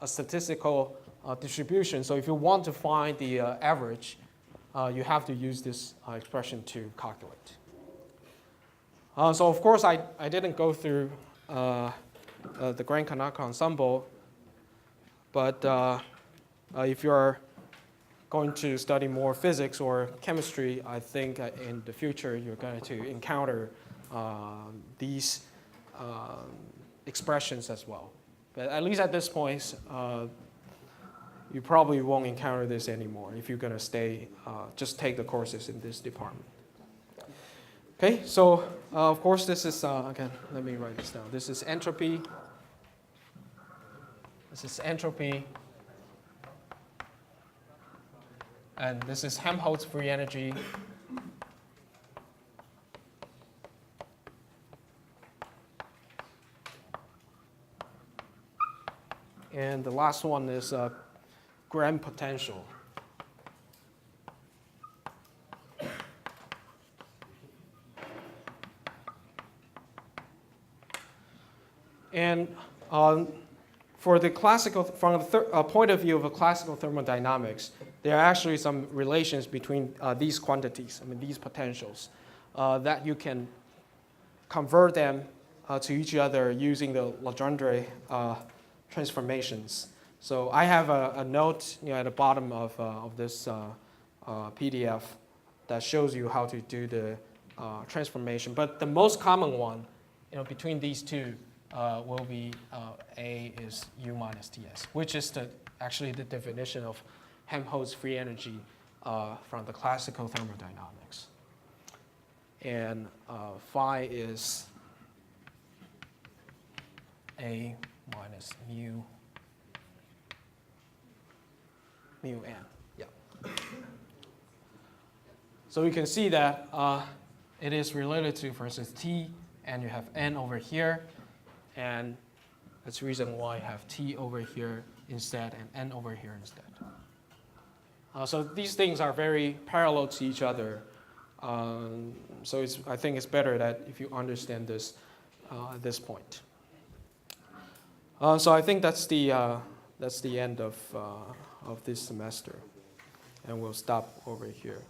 statistical distribution. So if you want to find the average, you have to use this expression to calculate. So of course, I didn't go through the grand canonical ensemble, but if you're going to study more physics or chemistry, I think in the future you're going to encounter these expressions as well. But at least at this point, you probably won't encounter this anymore if you're going to stay, just take the courses in this department. Okay, so of course this is, again, let me write this down. This is entropy. This is entropy. And this is Helmholtz free energy. And the last one is grand potential. And for the classical, from the point of view of a classical thermodynamics, there are actually some relations between these quantities, these potentials, that you can convert them to each other using the Legendre transformations. So I have a note at the bottom of this PDF that shows you how to do the transformation. But the most common one between these two will be A is U minus Ts, which is actually the definition of Helmholtz free energy from the classical thermodynamics. And phi is A minus mu n. Yeah. So you can see that it is related to, for instance, T, and you have n over here, and that's the reason why I have T over here instead and n over here instead. So these things are very parallel to each other. So I think it's better that if you understand this at this point. So I think that's the end of this semester, and we'll stop over here.